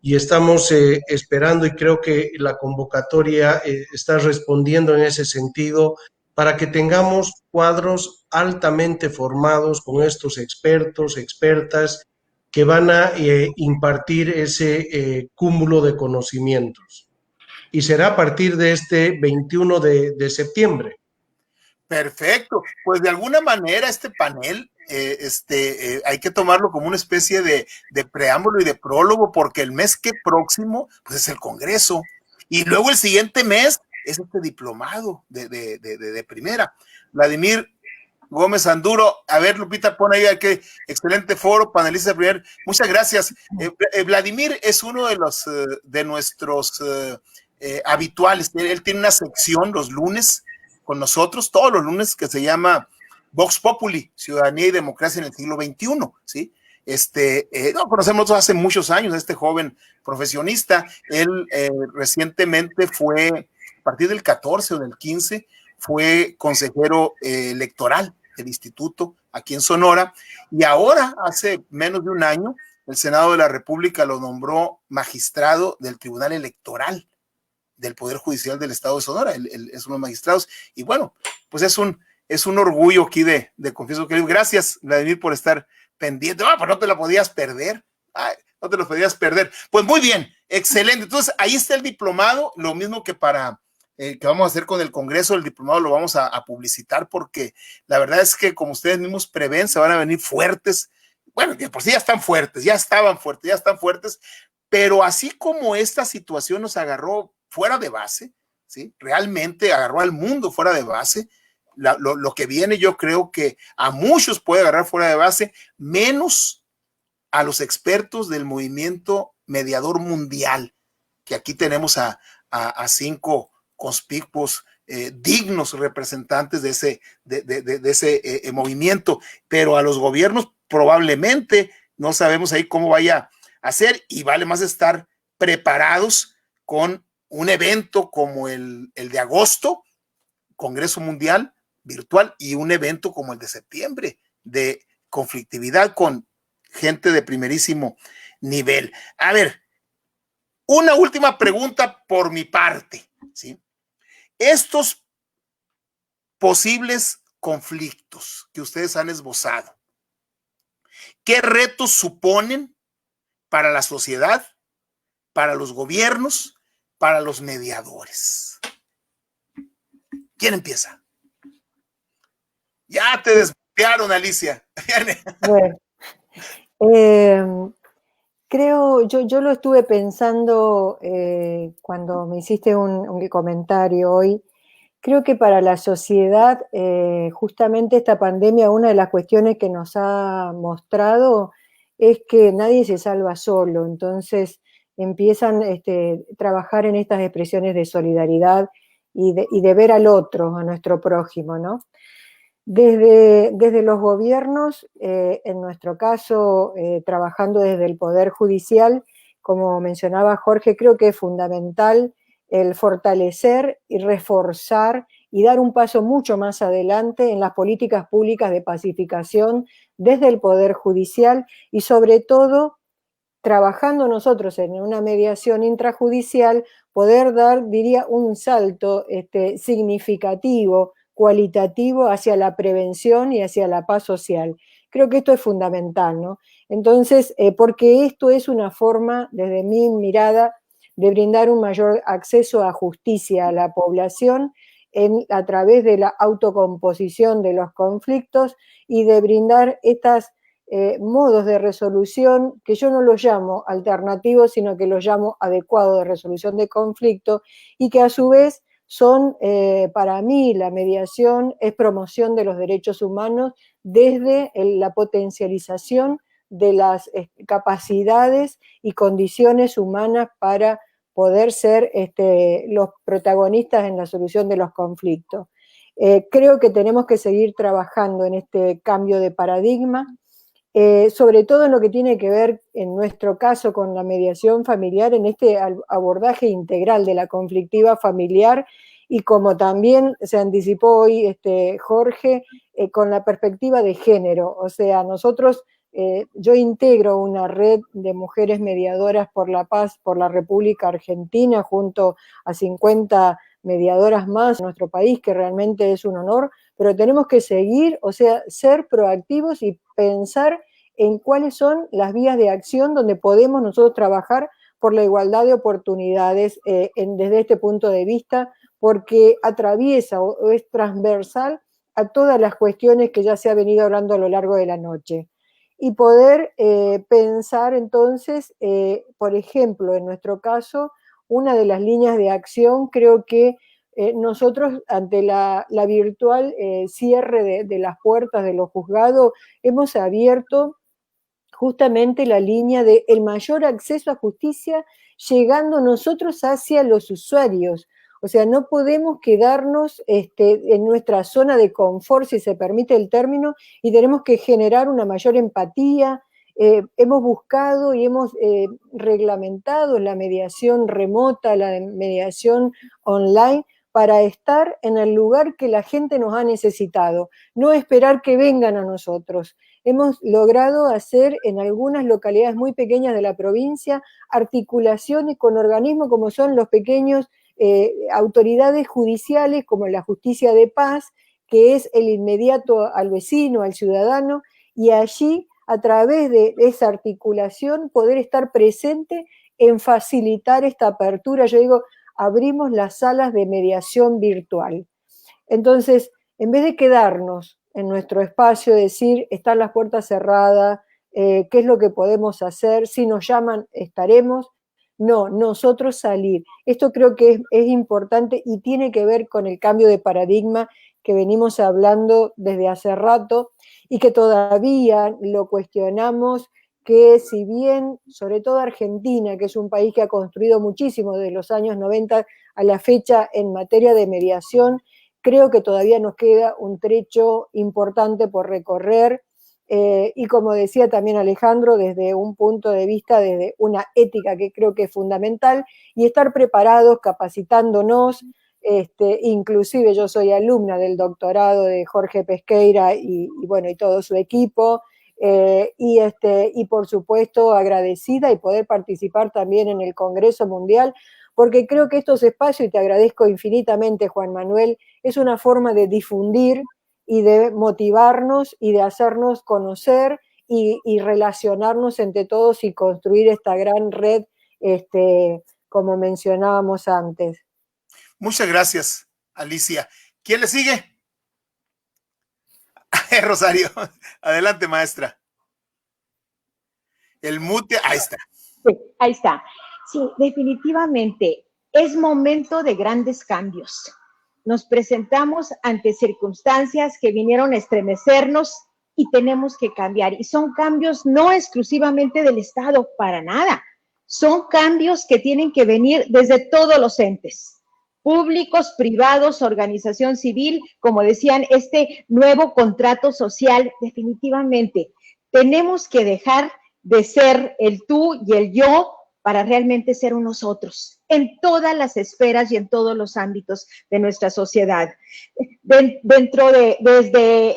y estamos esperando, y creo que la convocatoria está respondiendo en ese sentido, para que tengamos cuadros altamente formados con estos expertos, expertas, que van a impartir ese cúmulo de conocimientos. Y será a partir de este 21 de septiembre. Perfecto, pues de alguna manera este panel hay que tomarlo como una especie de preámbulo y de prólogo, porque el mes que próximo pues es el Congreso, y luego el siguiente mes es este diplomado de primera. Vladimir Gómez Anduro, a ver, Lupita, pon ahí que excelente foro, panelista de primer, muchas gracias. Vladimir es uno de nuestros habituales, él tiene una sección los lunes con nosotros, todos los lunes, que se llama Vox Populi, Ciudadanía y Democracia en el siglo XXI, ¿sí? Lo conocemos hace muchos años, este joven profesionista. Él recientemente fue, a partir del 14 o del 15, fue consejero electoral del instituto aquí en Sonora, y ahora, hace menos de un año, el Senado de la República lo nombró magistrado del Tribunal Electoral del Poder Judicial del Estado de Sonora. Él es uno de los magistrados, y bueno, pues es un orgullo aquí de Confieso que. Gracias, Vladimir, por estar pendiente. Pues no te lo podías perder. No te lo podías perder. Pues muy bien, excelente. Entonces, ahí está el diplomado, lo mismo que que vamos a hacer con el Congreso. El diplomado lo vamos a publicitar, porque la verdad es que, como ustedes mismos prevén, se van a venir fuertes. bueno, de por sí ya están fuertes, ya estaban fuertes, ya están fuertes, pero así como esta situación nos agarró fuera de base, ¿sí? Realmente agarró al mundo fuera de base, lo que viene yo creo que a muchos puede agarrar fuera de base, menos a los expertos del movimiento mediador mundial, que aquí tenemos a 5 conspicuos, dignos representantes de ese movimiento, pero a los gobiernos probablemente no sabemos ahí cómo vaya a ser, y vale más estar preparados con un evento como el de agosto, Congreso Mundial virtual, y un evento como el de septiembre, de conflictividad con gente de primerísimo nivel. A ver, una última pregunta por mi parte, ¿sí? Estos posibles conflictos que ustedes han esbozado, ¿qué retos suponen para la sociedad, para los gobiernos, para los mediadores? ¿Quién empieza? Ya te desbloquearon, Alicia. Bueno, creo, yo lo estuve pensando cuando me hiciste un comentario hoy. Creo que para la sociedad, justamente esta pandemia, una de las cuestiones que nos ha mostrado es que nadie se salva solo. Entonces empiezan a trabajar en estas expresiones de solidaridad y de ver al otro, a nuestro prójimo, ¿no? Desde los gobiernos, en nuestro caso, trabajando desde el Poder Judicial, como mencionaba Jorge, creo que es fundamental el fortalecer y reforzar y dar un paso mucho más adelante en las políticas públicas de pacificación desde el Poder Judicial y sobre todo trabajando nosotros en una mediación intrajudicial, poder dar, diría, un salto significativo, cualitativo hacia la prevención y hacia la paz social. Creo que esto es fundamental, ¿no? Entonces, porque esto es una forma, desde mi mirada, de brindar un mayor acceso a justicia a la población a través de la autocomposición de los conflictos y de brindar estas modos de resolución que yo no los llamo alternativos, sino que los llamo adecuados de resolución de conflicto y que a su vez son, para mí, la mediación es promoción de los derechos humanos desde la potencialización de las capacidades y condiciones humanas para poder ser los protagonistas en la solución de los conflictos. Creo que tenemos que seguir trabajando en este cambio de paradigma, sobre todo en lo que tiene que ver, en nuestro caso, con la mediación familiar, en este abordaje integral de la conflictiva familiar, y como también se anticipó hoy Jorge, con la perspectiva de género. O sea, nosotros, yo integro una red de mujeres mediadoras por la paz por la República Argentina, junto a 50 mediadoras más en nuestro país, que realmente es un honor, pero tenemos que seguir, o sea, ser proactivos y pensar en cuáles son las vías de acción donde podemos nosotros trabajar por la igualdad de oportunidades desde este punto de vista, porque atraviesa o es transversal a todas las cuestiones que ya se ha venido hablando a lo largo de la noche. Y poder pensar entonces, por ejemplo, en nuestro caso, una de las líneas de acción, creo que nosotros ante la virtual cierre de las puertas de los juzgados, hemos abierto justamente la línea de el mayor acceso a justicia, llegando nosotros hacia los usuarios. O sea, no podemos quedarnos en nuestra zona de confort, si se permite el término, y tenemos que generar una mayor empatía. Hemos buscado y hemos reglamentado la mediación remota, la mediación online, para estar en el lugar que la gente nos ha necesitado, no esperar que vengan a nosotros. Hemos logrado hacer en algunas localidades muy pequeñas de la provincia articulaciones con organismos como son los pequeños autoridades judiciales, como la justicia de paz, que es el inmediato al vecino, al ciudadano, y allí, a través de esa articulación, poder estar presente en facilitar esta apertura. Yo digo, abrimos las salas de mediación virtual. Entonces, en vez de quedarnos en nuestro espacio, decir, están las puertas cerradas, qué es lo que podemos hacer, si nos llaman estaremos. No, nosotros salir. Esto creo que es importante y tiene que ver con el cambio de paradigma que venimos hablando desde hace rato y que todavía lo cuestionamos, que si bien, sobre todo Argentina, que es un país que ha construido muchísimo desde los años 90 a la fecha en materia de mediación, creo que todavía nos queda un trecho importante por recorrer, y como decía también Alejandro, desde un punto de vista, desde una ética que creo que es fundamental, y estar preparados, capacitándonos. Inclusive yo soy alumna del doctorado de Jorge Pesqueira y bueno, y todo su equipo, y por supuesto agradecida y poder participar también en el Congreso Mundial, porque creo que estos espacios, y te agradezco infinitamente, Juan Manuel, es una forma de difundir y de motivarnos y de hacernos conocer y relacionarnos entre todos y construir esta gran red, como mencionábamos antes. Muchas gracias, Alicia. ¿Quién le sigue? Rosario. Adelante, maestra. El mute, ahí está. Sí, ahí está. Sí, definitivamente es momento de grandes cambios. Nos presentamos ante circunstancias que vinieron a estremecernos y tenemos que cambiar. Y son cambios no exclusivamente del Estado, para nada. Son cambios que tienen que venir desde todos los entes, públicos, privados, organización civil, como decían, este nuevo contrato social. Definitivamente tenemos que dejar de ser el tú y el yo para realmente ser un nosotros, en todas las esferas y en todos los ámbitos de nuestra sociedad. Desde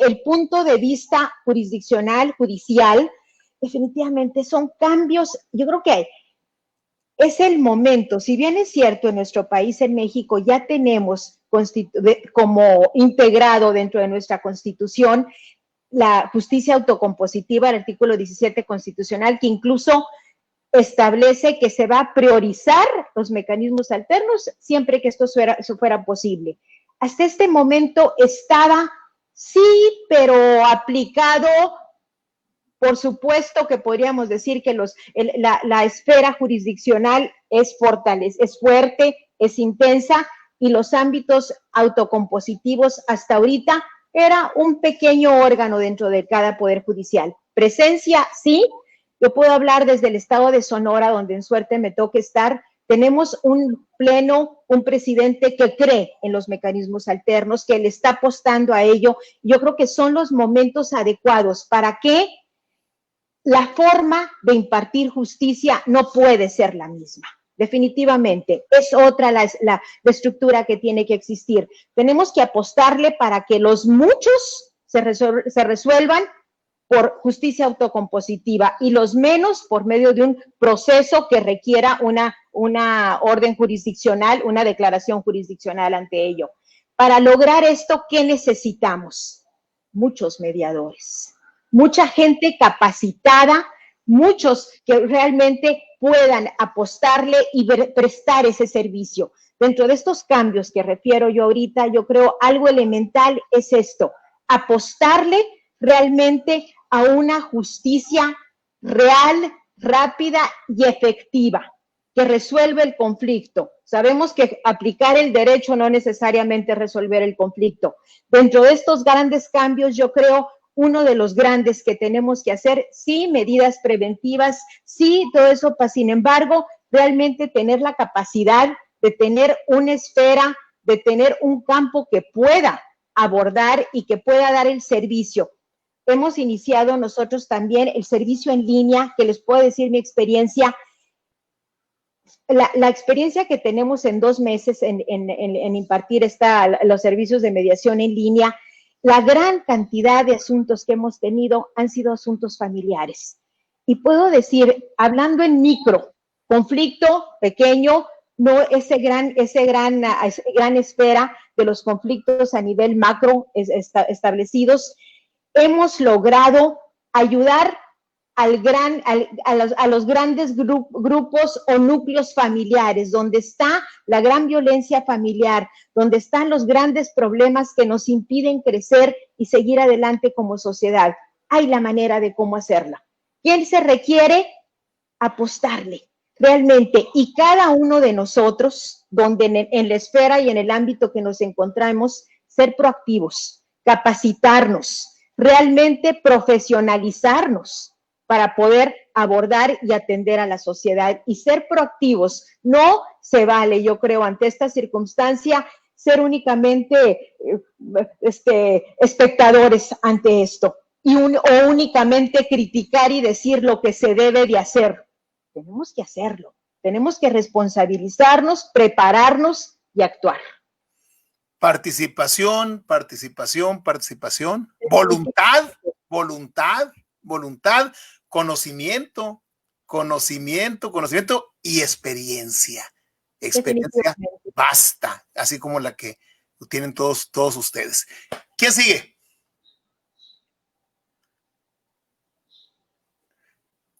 el punto de vista jurisdiccional, judicial, definitivamente son cambios. Yo creo que es el momento. Si bien es cierto, en nuestro país, en México, ya tenemos como integrado dentro de nuestra Constitución la justicia autocompositiva, el artículo 17 constitucional, que incluso establece que se va a priorizar los mecanismos alternos siempre que esto fuera posible. Hasta este momento estaba, sí, pero aplicado. Por supuesto que podríamos decir que la esfera jurisdiccional es fuerte, es intensa, y los ámbitos autocompositivos hasta ahorita era un pequeño órgano dentro de cada poder judicial. Presencia, sí. Yo puedo hablar desde el estado de Sonora, donde en suerte me toca estar. Tenemos un pleno, un presidente que cree en los mecanismos alternos, que le está apostando a ello. Yo creo que son los momentos adecuados para que la forma de impartir justicia no puede ser la misma. Definitivamente, es otra la estructura que tiene que existir. Tenemos que apostarle para que los muchos se resuelvan por justicia autocompositiva y los menos por medio de un proceso que requiera una orden jurisdiccional, una declaración jurisdiccional ante ello. Para lograr esto, ¿qué necesitamos? Muchos mediadores, mucha gente capacitada, muchos que realmente puedan apostarle y prestar ese servicio. Dentro de estos cambios que refiero yo ahorita, yo creo algo elemental es esto: apostarle realmente a una justicia real, rápida y efectiva, que resuelva el conflicto. Sabemos que aplicar el derecho no necesariamente resolver el conflicto. Dentro de estos grandes cambios, yo creo uno de los grandes que tenemos que hacer, sí, medidas preventivas, sí, todo eso, sin embargo, realmente tener la capacidad de tener una esfera, de tener un campo que pueda abordar y que pueda dar el servicio. Hemos iniciado nosotros también el servicio en línea, que les puedo decir mi experiencia. La experiencia que tenemos en 2 meses en impartir los servicios de mediación en línea, la gran cantidad de asuntos que hemos tenido han sido asuntos familiares. Y puedo decir, hablando en micro, conflicto pequeño, no ese gran esfera de los conflictos a nivel macro establecidos, hemos logrado ayudar a los grandes grupos o núcleos familiares, donde está la gran violencia familiar, donde están los grandes problemas que nos impiden crecer y seguir adelante como sociedad. Hay la manera de cómo hacerla. ¿Qué se requiere? Apostarle realmente. Y cada uno de nosotros, donde en la esfera y en el ámbito que nos encontramos, ser proactivos, capacitarnos, realmente profesionalizarnos para poder abordar y atender a la sociedad y ser proactivos. No se vale, yo creo, ante esta circunstancia, ser únicamente espectadores ante esto o únicamente criticar y decir lo que se debe de hacer. Tenemos que hacerlo, tenemos que responsabilizarnos, prepararnos y actuar. Participación, participación, participación, voluntad, voluntad, voluntad, conocimiento, conocimiento, conocimiento y experiencia. Experiencia basta, así como la que tienen todos ustedes. ¿Quién sigue?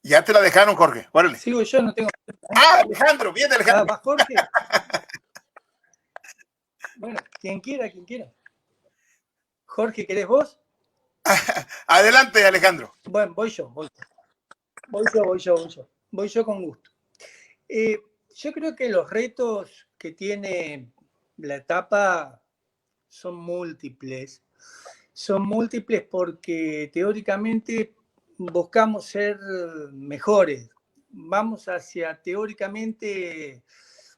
Ya te la dejaron, Jorge. Órale. Sigo yo, no tengo. Alejandro, bien, Alejandro. Va Jorge. Bueno, quien quiera, quien quiera. Jorge, ¿querés vos? Adelante, Alejandro. Bueno, voy yo con gusto. Yo creo que los retos que tiene la etapa son múltiples. Son múltiples porque teóricamente buscamos ser mejores. Vamos hacia teóricamente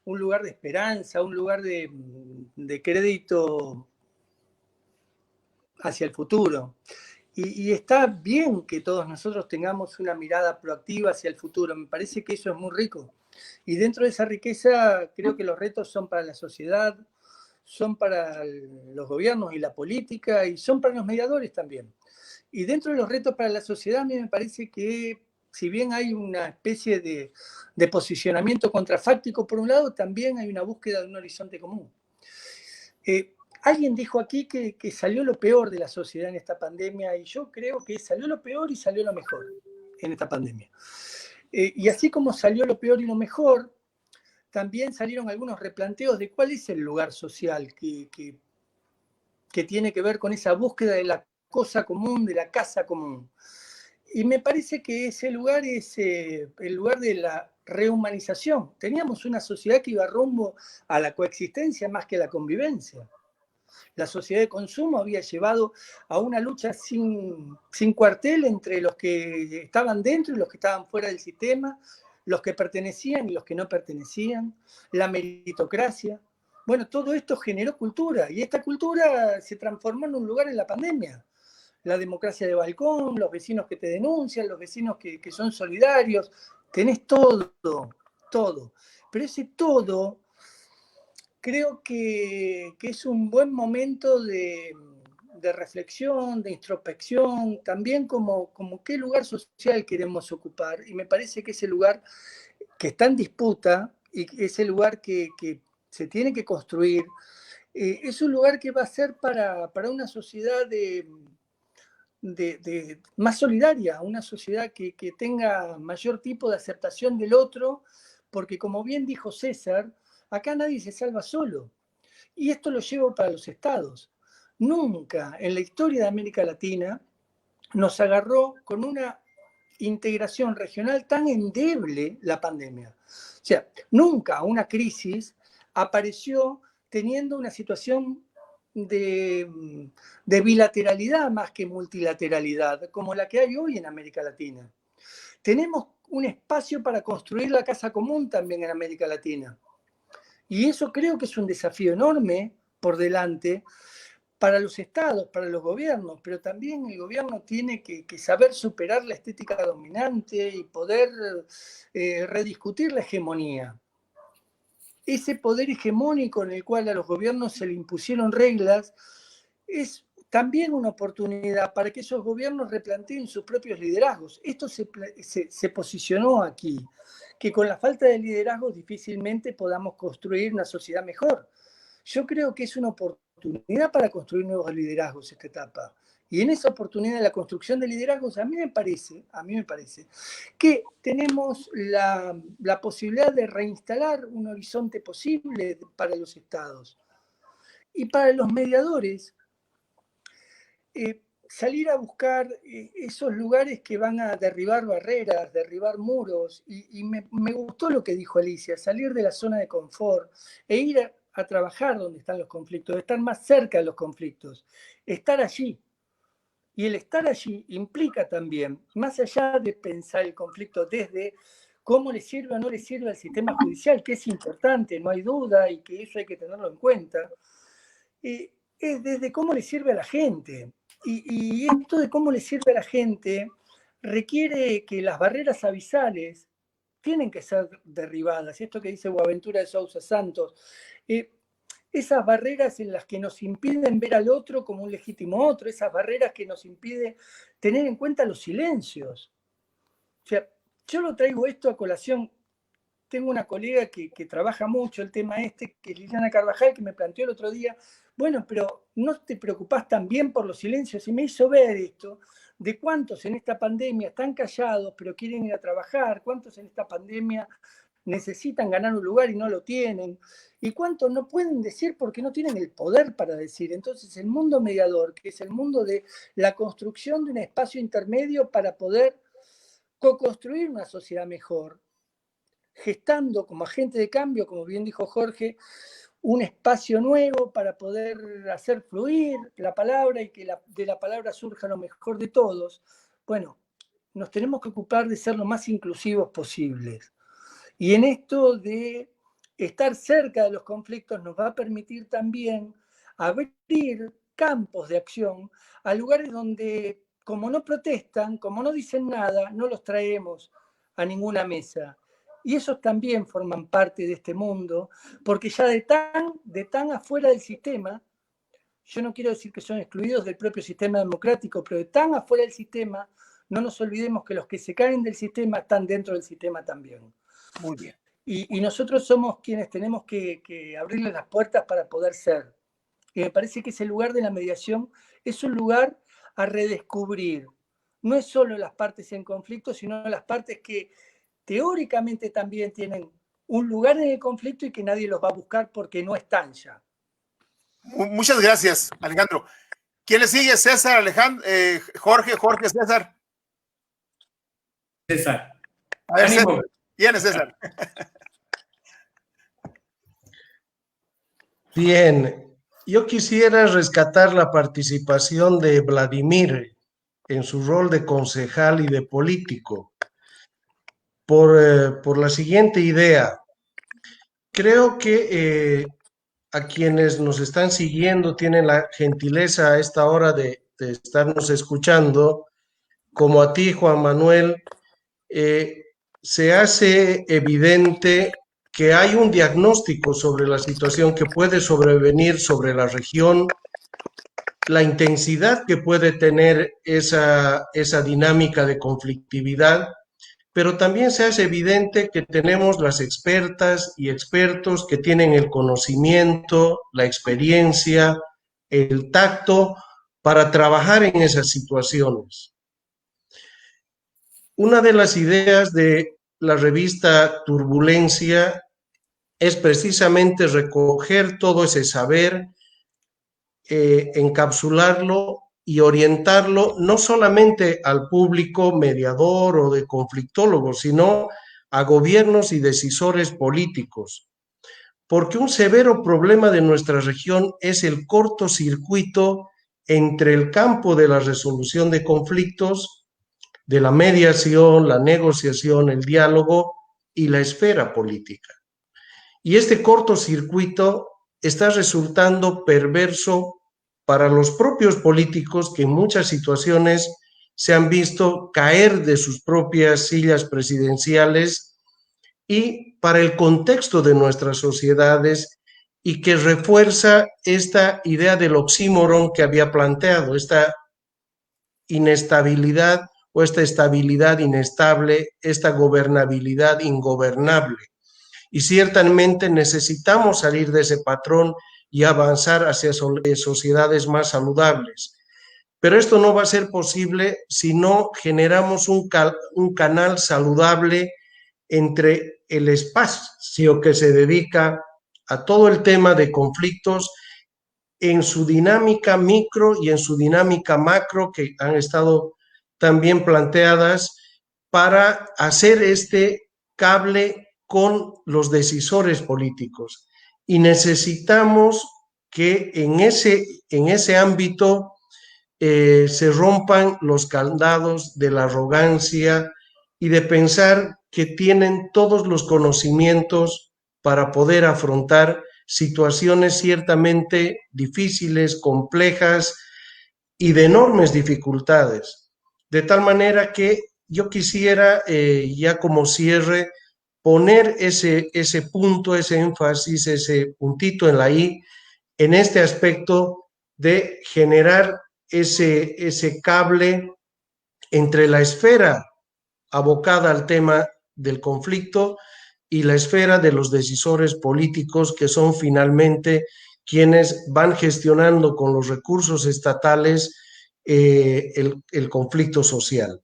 un lugar de esperanza, un lugar de crédito hacia el futuro. Y está bien que todos nosotros tengamos una mirada proactiva hacia el futuro. Me parece que eso es muy rico. Y dentro de esa riqueza creo que los retos son para la sociedad, son para los gobiernos y la política, y son para los mediadores también. Y dentro de los retos para la sociedad, a mí me parece que si bien hay una especie de posicionamiento contrafáctico por un lado, también hay una búsqueda de un horizonte común. Alguien dijo aquí que salió lo peor de la sociedad en esta pandemia, y yo creo que salió lo peor y salió lo mejor en esta pandemia. Y así como salió lo peor y lo mejor, también salieron algunos replanteos de cuál es el lugar social que tiene que ver con esa búsqueda de la cosa común, de la casa común. Y me parece que ese lugar es el lugar de la rehumanización. Teníamos una sociedad que iba rumbo a la coexistencia más que a la convivencia. La sociedad de consumo había llevado a una lucha sin cuartel entre los que estaban dentro y los que estaban fuera del sistema, los que pertenecían y los que no pertenecían, la meritocracia. Bueno, todo esto generó cultura, y esta cultura se transformó en un lugar en la pandemia. La democracia de balcón, los vecinos que te denuncian, los vecinos que son solidarios, tenés todo. Pero ese todo creo que es un buen momento de reflexión, de introspección, también como qué lugar social queremos ocupar. Y me parece que ese lugar que está en disputa y ese lugar que se tiene que construir, es un lugar que va a ser para una sociedad más solidaria, una sociedad que tenga mayor tipo de aceptación del otro, porque como bien dijo César, acá nadie se salva solo. Y esto lo llevo para los estados. Nunca en la historia de América Latina nos agarró con una integración regional tan endeble la pandemia. O sea, nunca una crisis apareció teniendo una situación de bilateralidad más que multilateralidad, como la que hay hoy en América Latina. Tenemos un espacio para construir la casa común también en América Latina. Y eso creo que es un desafío enorme por delante para los estados, para los gobiernos, pero también el gobierno tiene que saber superar la estética dominante y poder rediscutir la hegemonía. Ese poder hegemónico en el cual a los gobiernos se le impusieron reglas es también una oportunidad para que esos gobiernos replanteen sus propios liderazgos. Esto se posicionó aquí, que con la falta de liderazgo difícilmente podamos construir una sociedad mejor. Yo creo que es una oportunidad para construir nuevos liderazgos esta etapa. Y en esa oportunidad de la construcción de liderazgos, a mí me parece que tenemos la posibilidad de reinstalar un horizonte posible para los estados. Y para los mediadores, salir a buscar esos lugares que van a derribar barreras, derribar muros, y me gustó lo que dijo Alicia, salir de la zona de confort e ir a trabajar donde están los conflictos, estar más cerca de los conflictos, estar allí. Y el estar allí implica también, más allá de pensar el conflicto desde cómo le sirve o no le sirve al sistema judicial, que es importante, no hay duda, y que eso hay que tenerlo en cuenta, es desde cómo le sirve a la gente. Y esto de cómo le sirve a la gente requiere que las barreras abisales tienen que ser derribadas. Esto que dice Boaventura de Sousa Santos, esas barreras en las que nos impiden ver al otro como un legítimo otro, esas barreras que nos impiden tener en cuenta los silencios. O sea, yo lo traigo esto a colación. Tengo una colega que trabaja mucho el tema que es Liliana Carvajal, que me planteó el otro día, bueno, pero ¿no te preocupás también por los silencios? Y me hizo ver esto, de cuántos en esta pandemia están callados, pero quieren ir a trabajar, cuántos en esta pandemia necesitan ganar un lugar y no lo tienen, y cuántos no pueden decir porque no tienen el poder para decir. Entonces el mundo mediador, que es el mundo de la construcción de un espacio intermedio para poder co-construir una sociedad mejor, gestando como agente de cambio, como bien dijo Jorge, un espacio nuevo para poder hacer fluir la palabra y que de la palabra surja lo mejor de todos. Bueno, nos tenemos que ocupar de ser lo más inclusivos posibles. Y en esto de estar cerca de los conflictos nos va a permitir también abrir campos de acción a lugares donde, como no protestan, como no dicen nada, no los traemos a ninguna mesa. Y esos también forman parte de este mundo, porque ya de tan afuera del sistema, yo no quiero decir que son excluidos del propio sistema democrático, pero de tan afuera del sistema, no nos olvidemos que los que se caen del sistema están dentro del sistema también. Muy bien. Y nosotros somos quienes tenemos que abrirles las puertas para poder ser. Y me parece que ese lugar de la mediación es un lugar a redescubrir. No es solo las partes en conflicto, sino las partes que teóricamente también tienen un lugar en el conflicto y que nadie los va a buscar porque no están ya. Muchas gracias, Alejandro. ¿Quién le sigue? César, Alejandro, Jorge, César. César. A ver, César. ¿Quién es César? Bien, yo quisiera rescatar la participación de Vladimir en su rol de concejal y de político por la siguiente idea. Creo que a quienes nos están siguiendo tienen la gentileza a esta hora de estarnos escuchando, como a ti, Juan Manuel, se hace evidente que hay un diagnóstico sobre la situación que puede sobrevenir sobre la región, la intensidad que puede tener esa dinámica de conflictividad, pero también se hace evidente que tenemos las expertas y expertos que tienen el conocimiento, la experiencia, el tacto para trabajar en esas situaciones. Una de las ideas de la revista Turbulencia es precisamente recoger todo ese saber, encapsularlo y orientarlo no solamente al público mediador o de conflictólogos, sino a gobiernos y decisores políticos. Porque un severo problema de nuestra región es el cortocircuito entre el campo de la resolución de conflictos, de la mediación, la negociación, el diálogo y la esfera política. Y este cortocircuito está resultando perverso para los propios políticos que en muchas situaciones se han visto caer de sus propias sillas presidenciales y para el contexto de nuestras sociedades y que refuerza esta idea del oxímoron que había planteado, esta inestabilidad o esta estabilidad inestable, esta gobernabilidad ingobernable. Y ciertamente necesitamos salir de ese patrón y avanzar hacia sociedades más saludables. Pero esto no va a ser posible si no generamos un canal saludable entre el espacio que se dedica a todo el tema de conflictos en su dinámica micro y en su dinámica macro, que han estado también planteadas, para hacer este cable con los decisores políticos. Y necesitamos que en ese ámbito se rompan los candados de la arrogancia y de pensar que tienen todos los conocimientos para poder afrontar situaciones ciertamente difíciles, complejas y de enormes dificultades. De tal manera que yo quisiera, ya como cierre, poner ese punto, ese énfasis, ese puntito en la I, en este aspecto de generar ese cable entre la esfera abocada al tema del conflicto y la esfera de los decisores políticos, que son finalmente quienes van gestionando con los recursos estatales el conflicto social.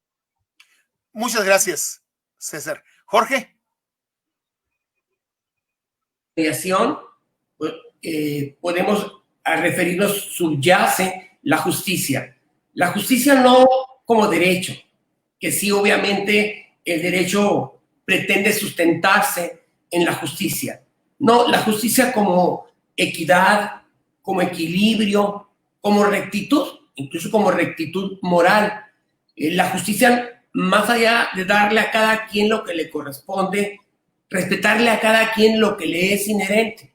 Muchas gracias, César. Jorge. Mediación, podemos referirnos, subyace la justicia. La justicia no como derecho, que sí, obviamente, el derecho pretende sustentarse en la justicia. No, la justicia como equidad, como equilibrio, como rectitud, incluso como rectitud moral. La justicia, más allá de darle a cada quien lo que le corresponde, respetarle a cada quien lo que le es inherente.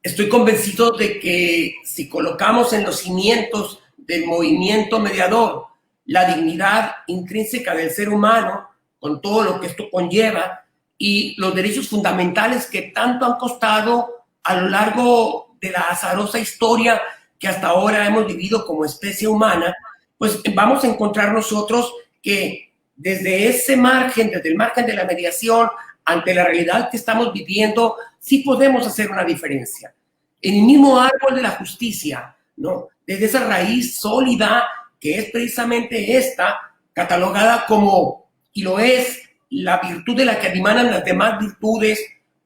Estoy convencido de que si colocamos en los cimientos del movimiento mediador la dignidad intrínseca del ser humano, con todo lo que esto conlleva, y los derechos fundamentales que tanto han costado a lo largo de la azarosa historia que hasta ahora hemos vivido como especie humana, pues vamos a encontrar nosotros que desde ese margen, desde el margen de la mediación, ante la realidad que estamos viviendo, sí podemos hacer una diferencia. En el mismo árbol de la justicia, ¿no? Desde esa raíz sólida que es precisamente esta, catalogada como, y lo es, la virtud de la que dimanan las demás virtudes,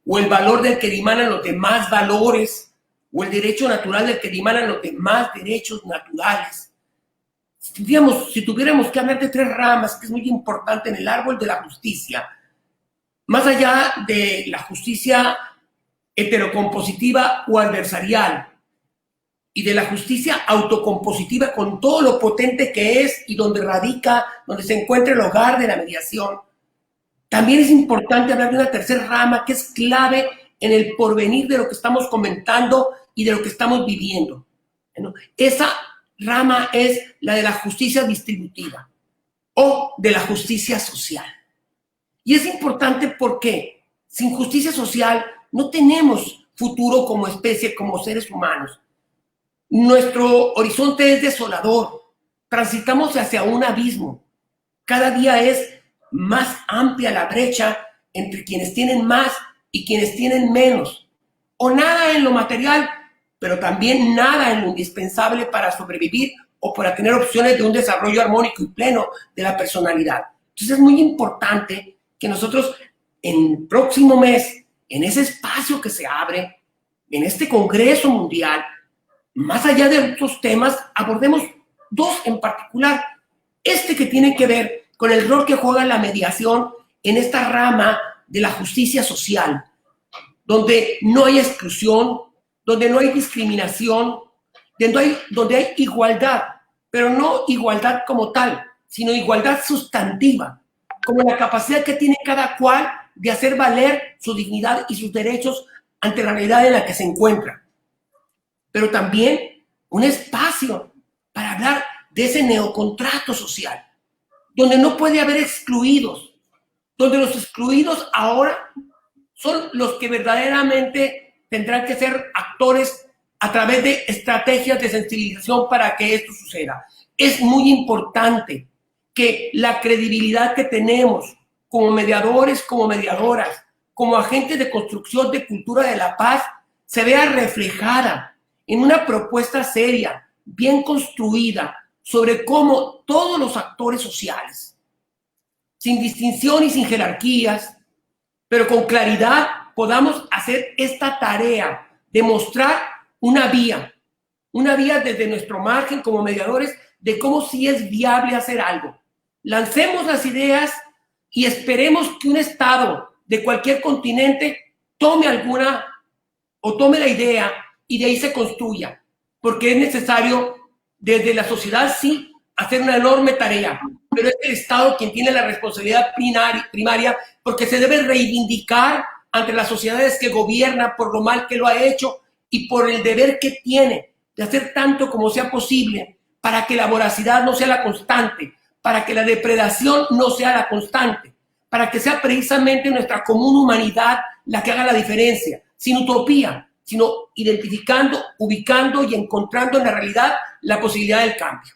o el valor del que dimanan los demás valores, o el derecho natural del que dimanan los demás derechos naturales. Si tuviéramos que hablar de tres ramas, que es muy importante en el árbol de la justicia, más allá de la justicia heterocompositiva o adversarial, y de la justicia autocompositiva con todo lo potente que es y donde radica, donde se encuentra el hogar de la mediación, también es importante hablar de una tercera rama que es clave en el porvenir de lo que estamos comentando y de lo que estamos viviendo. Esa rama es la de la justicia distributiva o de la justicia social. Y es importante porque sin justicia social no tenemos futuro como especie, como seres humanos. Nuestro horizonte es desolador. Transitamos hacia un abismo. Cada día es más amplia la brecha entre quienes tienen más y quienes tienen menos. O nada en lo material, pero también nada en lo indispensable para sobrevivir o para tener opciones de un desarrollo armónico y pleno de la personalidad. Entonces es muy importante que nosotros en el próximo mes, en ese espacio que se abre, en este Congreso Mundial, más allá de otros temas, abordemos dos en particular. Este que tiene que ver con el rol que juega la mediación en esta rama de la justicia social, donde no hay exclusión, donde no hay discriminación, donde hay igualdad, pero no igualdad como tal, sino igualdad sustantiva, como la capacidad que tiene cada cual de hacer valer su dignidad y sus derechos ante la realidad en la que se encuentra. Pero también un espacio para hablar de ese neocontrato social, donde no puede haber excluidos, donde los excluidos ahora son los que verdaderamente tendrán que ser actores a través de estrategias de sensibilización para que esto suceda. Es muy importante que la credibilidad que tenemos como mediadores, como mediadoras, como agentes de construcción de cultura de la paz, se vea reflejada en una propuesta seria, bien construida, sobre cómo todos los actores sociales, sin distinción y sin jerarquías, pero con claridad, podamos hacer esta tarea de mostrar una vía, una vía desde nuestro margen como mediadores de cómo sí es viable hacer algo. Lancemos las ideas y esperemos que un Estado de cualquier continente tome alguna o tome la idea y de ahí se construya, porque es necesario desde la sociedad sí hacer una enorme tarea, pero es el Estado quien tiene la responsabilidad primaria porque se debe reivindicar ante las sociedades que gobierna por lo mal que lo ha hecho y por el deber que tiene de hacer tanto como sea posible para que la voracidad no sea la constante, para que la depredación no sea la constante, para que sea precisamente nuestra común humanidad la que haga la diferencia, sin utopía, sino identificando, ubicando y encontrando en la realidad la posibilidad del cambio.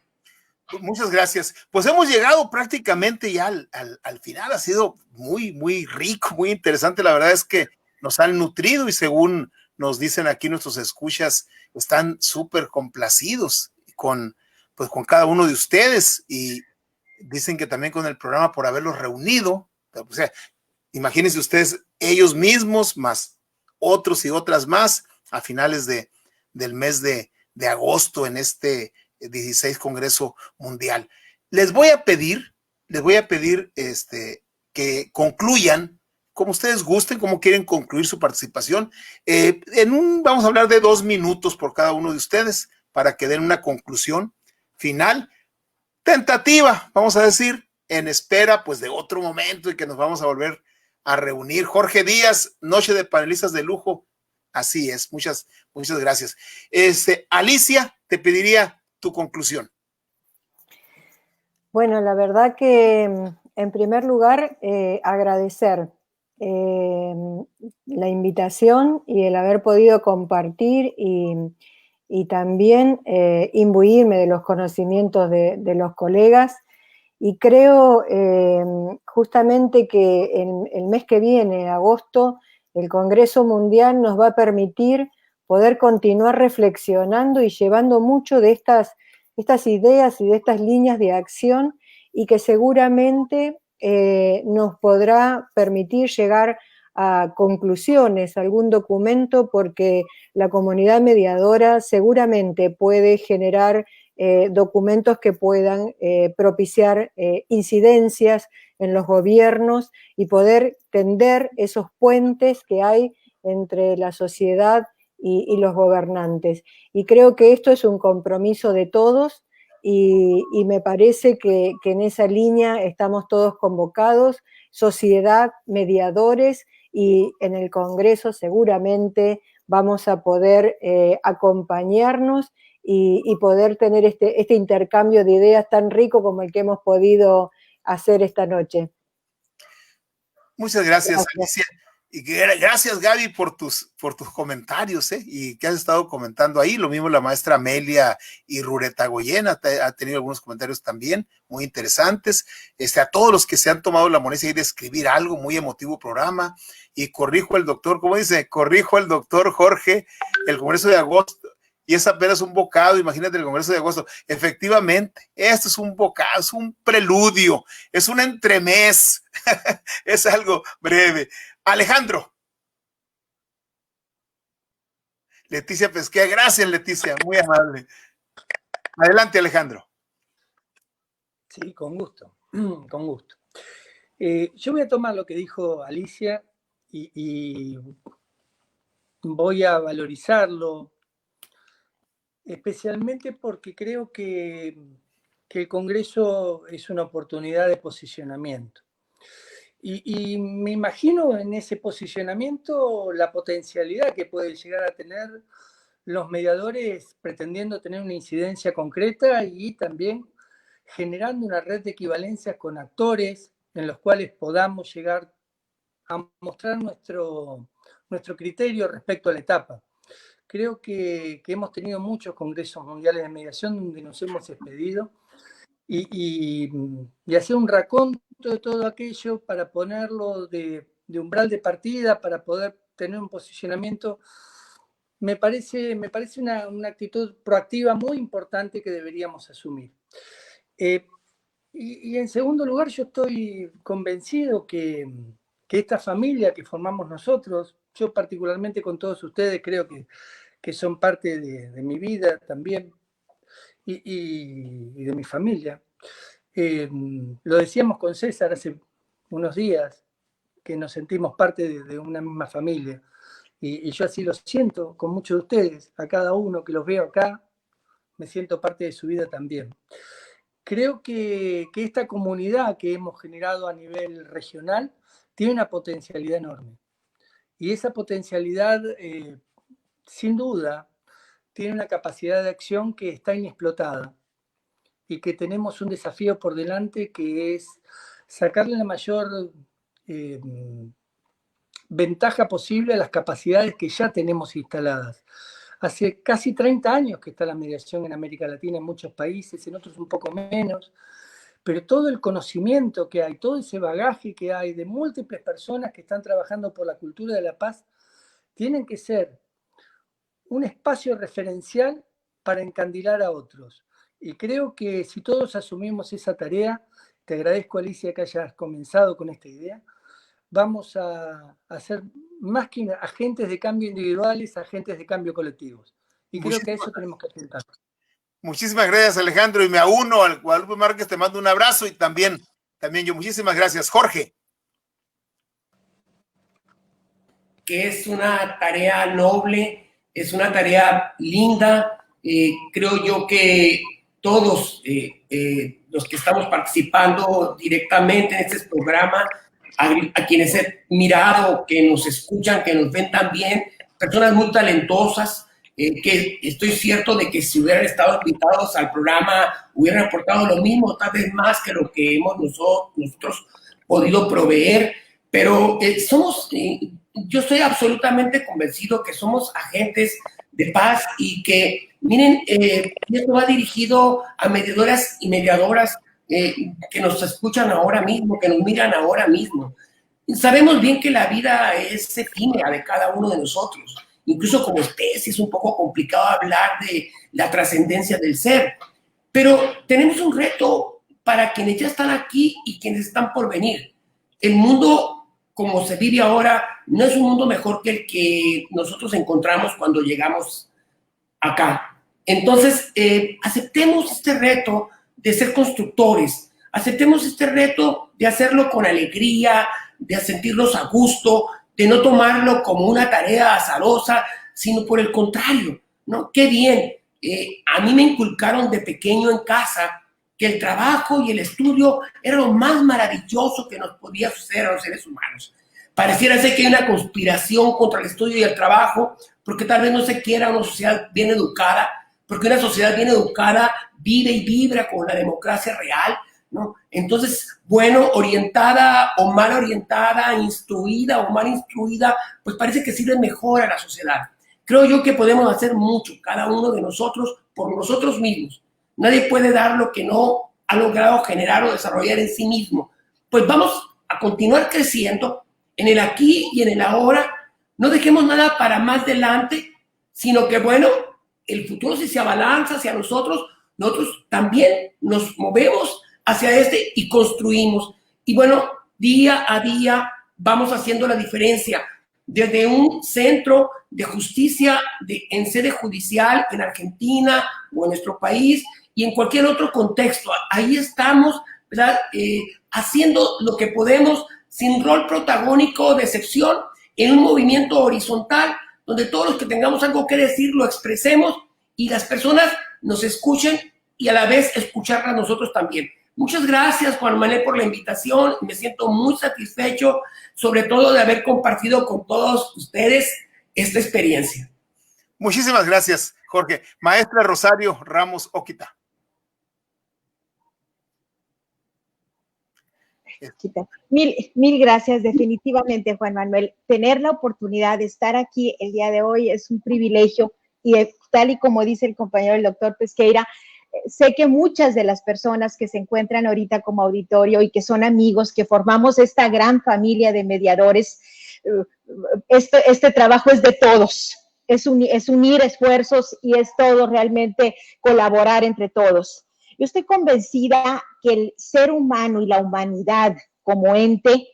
Muchas gracias. Pues hemos llegado prácticamente ya al final. Ha sido muy, muy rico, muy interesante. La verdad es que nos han nutrido y según nos dicen aquí nuestros escuchas, están súper complacidos con cada uno de ustedes y dicen que también con el programa por haberlos reunido. O sea, imagínense ustedes, ellos mismos más otros y otras más a finales del mes de agosto en este 16 Congreso Mundial. Les voy a pedir que concluyan como ustedes gusten, como quieren concluir su participación. Vamos a hablar de 2 minutos por cada uno de ustedes para que den una conclusión final, tentativa, vamos a decir, en espera pues de otro momento y que nos vamos a volver a reunir. Jorge Díaz, noche de panelistas de lujo. Así es, muchas gracias. Alicia, te pediría tu conclusión. Bueno, la verdad que en primer lugar agradecer la invitación y el haber podido compartir y también imbuirme de los conocimientos de los colegas. Y creo justamente que el mes que viene, agosto, el Congreso Mundial nos va a permitir poder continuar reflexionando y llevando mucho de estas ideas y de estas líneas de acción y que seguramente nos podrá permitir llegar a conclusiones, algún documento, porque la comunidad mediadora seguramente puede generar documentos que puedan propiciar incidencias en los gobiernos y poder tender esos puentes que hay entre la sociedad y los gobernantes. Y creo que esto es un compromiso de todos y me parece que en esa línea estamos todos convocados, sociedad, mediadores, y en el Congreso seguramente vamos a poder acompañarnos y poder tener este intercambio de ideas tan rico como el que hemos podido hacer esta noche. Muchas gracias, Alicia. Y gracias, Gaby, por tus comentarios, y que has estado comentando ahí. Lo mismo la maestra Amelia y Rureta Goyen ha tenido algunos comentarios también muy interesantes. A todos los que se han tomado la molestia de escribir algo, muy emotivo programa. Y corrijo el doctor, ¿cómo dice? Corrijo el doctor Jorge, el Congreso de agosto. Y es apenas un bocado, imagínate el Congreso de agosto. Efectivamente, esto es un bocado, es un preludio, es un entremés, es algo breve. Alejandro. Leticia Pesquea, gracias Leticia, muy amable. Adelante, Alejandro. Sí, con gusto, con gusto. Yo voy a tomar lo que dijo Alicia y voy a valorizarlo, especialmente porque creo que el Congreso es una oportunidad de posicionamiento. Y me imagino en ese posicionamiento la potencialidad que pueden llegar a tener los mediadores pretendiendo tener una incidencia concreta y también generando una red de equivalencias con actores en los cuales podamos llegar a mostrar nuestro criterio respecto a la etapa. Creo que hemos tenido muchos congresos mundiales de mediación donde nos hemos expedido y hacer un raconto de todo aquello para ponerlo de umbral de partida, para poder tener un posicionamiento, me parece una actitud proactiva muy importante que deberíamos asumir. Y en segundo lugar, yo estoy convencido que esta familia que formamos nosotros, yo particularmente con todos ustedes creo que que son parte de mi vida también y de mi familia. Lo decíamos con César hace unos días, que nos sentimos parte de una misma familia. Y yo así lo siento con muchos de ustedes, a cada uno que los veo acá, me siento parte de su vida también. Creo que esta comunidad que hemos generado a nivel regional tiene una potencialidad enorme. Y esa potencialidad, sin duda, tiene una capacidad de acción que está inexplotada y que tenemos un desafío por delante, que es sacarle la mayor ventaja posible a las capacidades que ya tenemos instaladas. Hace casi 30 años que está la mediación en América Latina, en muchos países, en otros un poco menos, pero todo el conocimiento que hay, todo ese bagaje que hay de múltiples personas que están trabajando por la cultura de la paz, tienen que ser un espacio referencial para encandilar a otros. Y creo que si todos asumimos esa tarea, te agradezco, Alicia, que hayas comenzado con esta idea, vamos a ser más que agentes de cambio individuales, agentes de cambio colectivos. Y creo que a eso tenemos que apuntar. Muchísimas gracias, Alejandro, y me uno al Guadalupe Márquez, te mando un abrazo y también yo. Muchísimas gracias. Jorge. Que es una tarea noble, es una tarea linda. Creo yo que todos los que estamos participando directamente en este programa, a quienes he mirado, que nos escuchan, que nos ven también, personas muy talentosas, que estoy cierto de que si hubieran estado invitados al programa hubieran aportado lo mismo, tal vez más que lo que hemos nosotros podido proveer, pero yo estoy absolutamente convencido que somos agentes de paz y que, miren, esto va dirigido a mediadoras y mediadoras que nos escuchan ahora mismo, que nos miran ahora mismo. Sabemos bien que la vida es efímera de cada uno de nosotros. Incluso como especie es un poco complicado hablar de la trascendencia del ser. Pero tenemos un reto para quienes ya están aquí y quienes están por venir. El mundo, como se vive ahora, no es un mundo mejor que el que nosotros encontramos cuando llegamos acá. Entonces, aceptemos este reto de ser constructores, aceptemos este reto de hacerlo con alegría, de sentirnos a gusto, de no tomarlo como una tarea azarosa, sino por el contrario, ¿no? Qué bien. A mí me inculcaron de pequeño en casa que el trabajo y el estudio era lo más maravilloso que nos podía suceder a los seres humanos. Pareciera ser que hay una conspiración contra el estudio y el trabajo, porque tal vez no se quiera una sociedad bien educada, porque una sociedad bien educada vive y vibra con la democracia real, ¿no? Entonces, bueno, orientada o mal orientada, instruida o mal instruida, pues parece que sirve mejor a la sociedad. Creo yo que podemos hacer mucho, cada uno de nosotros, por nosotros mismos. Nadie puede dar lo que no ha logrado generar o desarrollar en sí mismo. Pues vamos a continuar creciendo en el aquí y en el ahora. No dejemos nada para más adelante, sino que, bueno, el futuro si se abalanza hacia nosotros también nos movemos hacia este y construimos. Y bueno, día a día vamos haciendo la diferencia. Desde un centro de justicia en sede judicial en Argentina o en nuestro país y en cualquier otro contexto. Ahí estamos, ¿verdad? Haciendo lo que podemos sin rol protagónico de excepción en un movimiento horizontal donde todos los que tengamos algo que decir lo expresemos y las personas nos escuchen y a la vez escucharlas nosotros también. Muchas gracias, Juan Manuel, por la invitación. Me siento muy satisfecho, sobre todo de haber compartido con todos ustedes esta experiencia. Muchísimas gracias, Jorge. Maestra Rosario Ramos Oquita. Mil gracias, definitivamente, Juan Manuel. Tener la oportunidad de estar aquí el día de hoy es un privilegio y tal y como dice el compañero el doctor Pesqueira, sé que muchas de las personas que se encuentran ahorita como auditorio y que son amigos, que formamos esta gran familia de mediadores, este trabajo es de todos, es unir esfuerzos y es todo realmente colaborar entre todos. Yo estoy convencida que el ser humano y la humanidad como ente,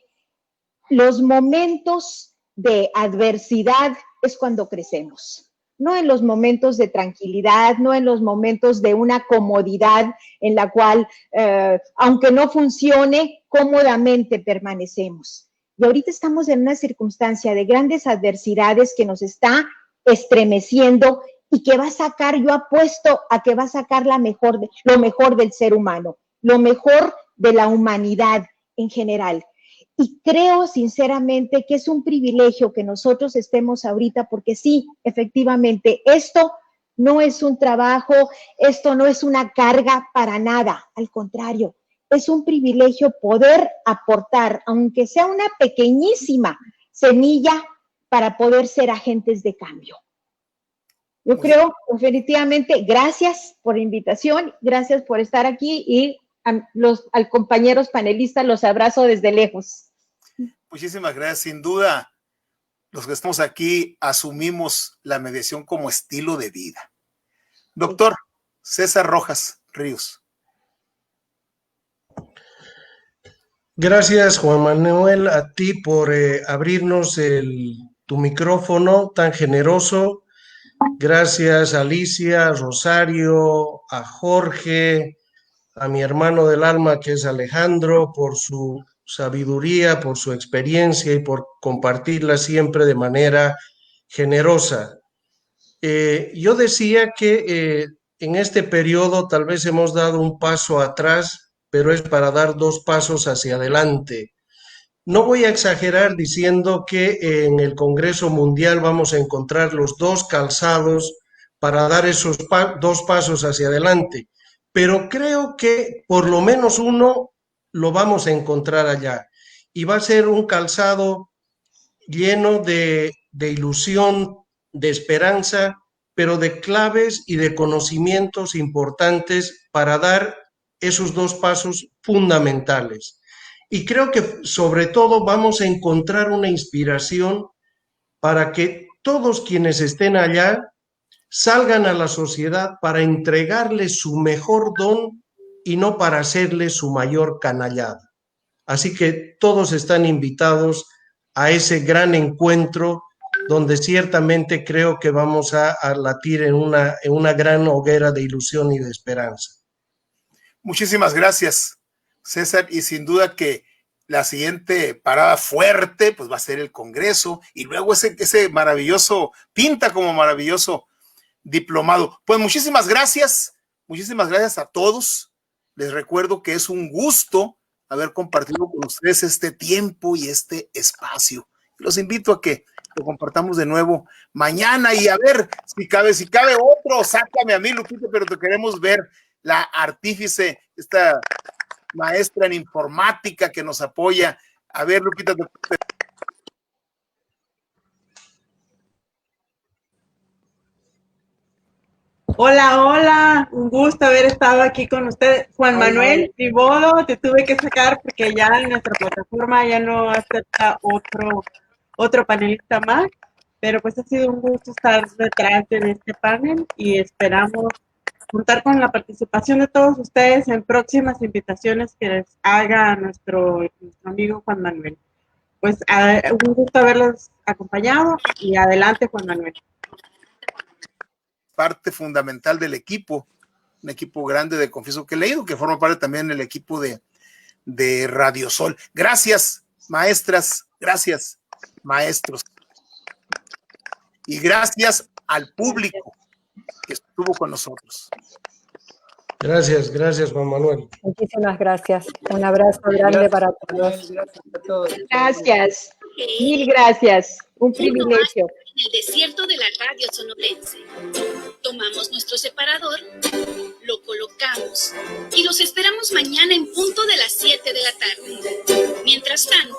los momentos de adversidad es cuando crecemos. no en los momentos de tranquilidad, no en los momentos de una comodidad en la cual, aunque no funcione, cómodamente permanecemos. Y ahorita estamos en una circunstancia de grandes adversidades que nos está estremeciendo y que va a sacar, yo apuesto a que va a sacar lo mejor del ser humano, lo mejor de la humanidad en general. Y creo sinceramente que es un privilegio que nosotros estemos ahorita, porque sí, efectivamente, esto no es un trabajo, esto no es una carga para nada, al contrario, es un privilegio poder aportar, aunque sea una pequeñísima semilla, para poder ser agentes de cambio. Yo creo, definitivamente, gracias por la invitación, gracias por estar aquí y al compañeros panelistas los abrazo desde lejos. Muchísimas gracias. Sin duda, los que estamos aquí asumimos la mediación como estilo de vida. Doctor César Rojas Ríos. Gracias, Juan Manuel, a ti por abrirnos tu micrófono tan generoso. Gracias a Alicia, a Rosario, a Jorge, a mi hermano del alma que es Alejandro, por su sabiduría, por su experiencia y por compartirla siempre de manera generosa. Yo decía que en este periodo tal vez hemos dado un paso atrás, pero es para dar 2 pasos hacia adelante. No voy a exagerar diciendo que en el Congreso Mundial vamos a encontrar los 2 calzados para dar esos 2 pasos hacia adelante, pero creo que por lo menos uno lo vamos a encontrar allá. Y va a ser un calzado lleno de ilusión, de esperanza, pero de claves y de conocimientos importantes para dar esos 2 pasos fundamentales. Y creo que sobre todo vamos a encontrar una inspiración para que todos quienes estén allá salgan a la sociedad para entregarle su mejor don y no para hacerle su mayor canallada. Así que todos están invitados a ese gran encuentro donde ciertamente creo que vamos a latir en una gran hoguera de ilusión y de esperanza. Muchísimas gracias, César, y sin duda que la siguiente parada fuerte pues va a ser el Congreso y luego ese maravilloso, pinta como maravilloso diplomado. Pues muchísimas gracias a todos. Les recuerdo que es un gusto haber compartido con ustedes este tiempo y este espacio. Los invito a que lo compartamos de nuevo mañana y a ver si cabe otro, sácame a mí, Lupita, pero te queremos ver, la artífice, esta maestra en informática que nos apoya. A ver, Lupita. Hola, hola, un gusto haber estado aquí con ustedes. Juan Manuel Tribodo, te tuve que sacar porque ya en nuestra plataforma ya no acepta otro panelista más, pero pues ha sido un gusto estar detrás de este panel y esperamos contar con la participación de todos ustedes en próximas invitaciones que les haga nuestro amigo Juan Manuel. Pues un gusto haberlos acompañado y adelante, Juan Manuel. Parte fundamental del equipo, un equipo grande de Confieso que he leído, que forma parte también del equipo de Radio Sol. Gracias, maestras, gracias, maestros. Y gracias al público que estuvo con nosotros. Gracias, Juan Manuel. Muchísimas gracias. Un abrazo grande para todos. Gracias a todos. Gracias. Mil gracias. Un privilegio. En el desierto de la radio sonorense. Tomamos nuestro separador, lo colocamos y los esperamos mañana en punto de las 7 de la tarde. Mientras tanto,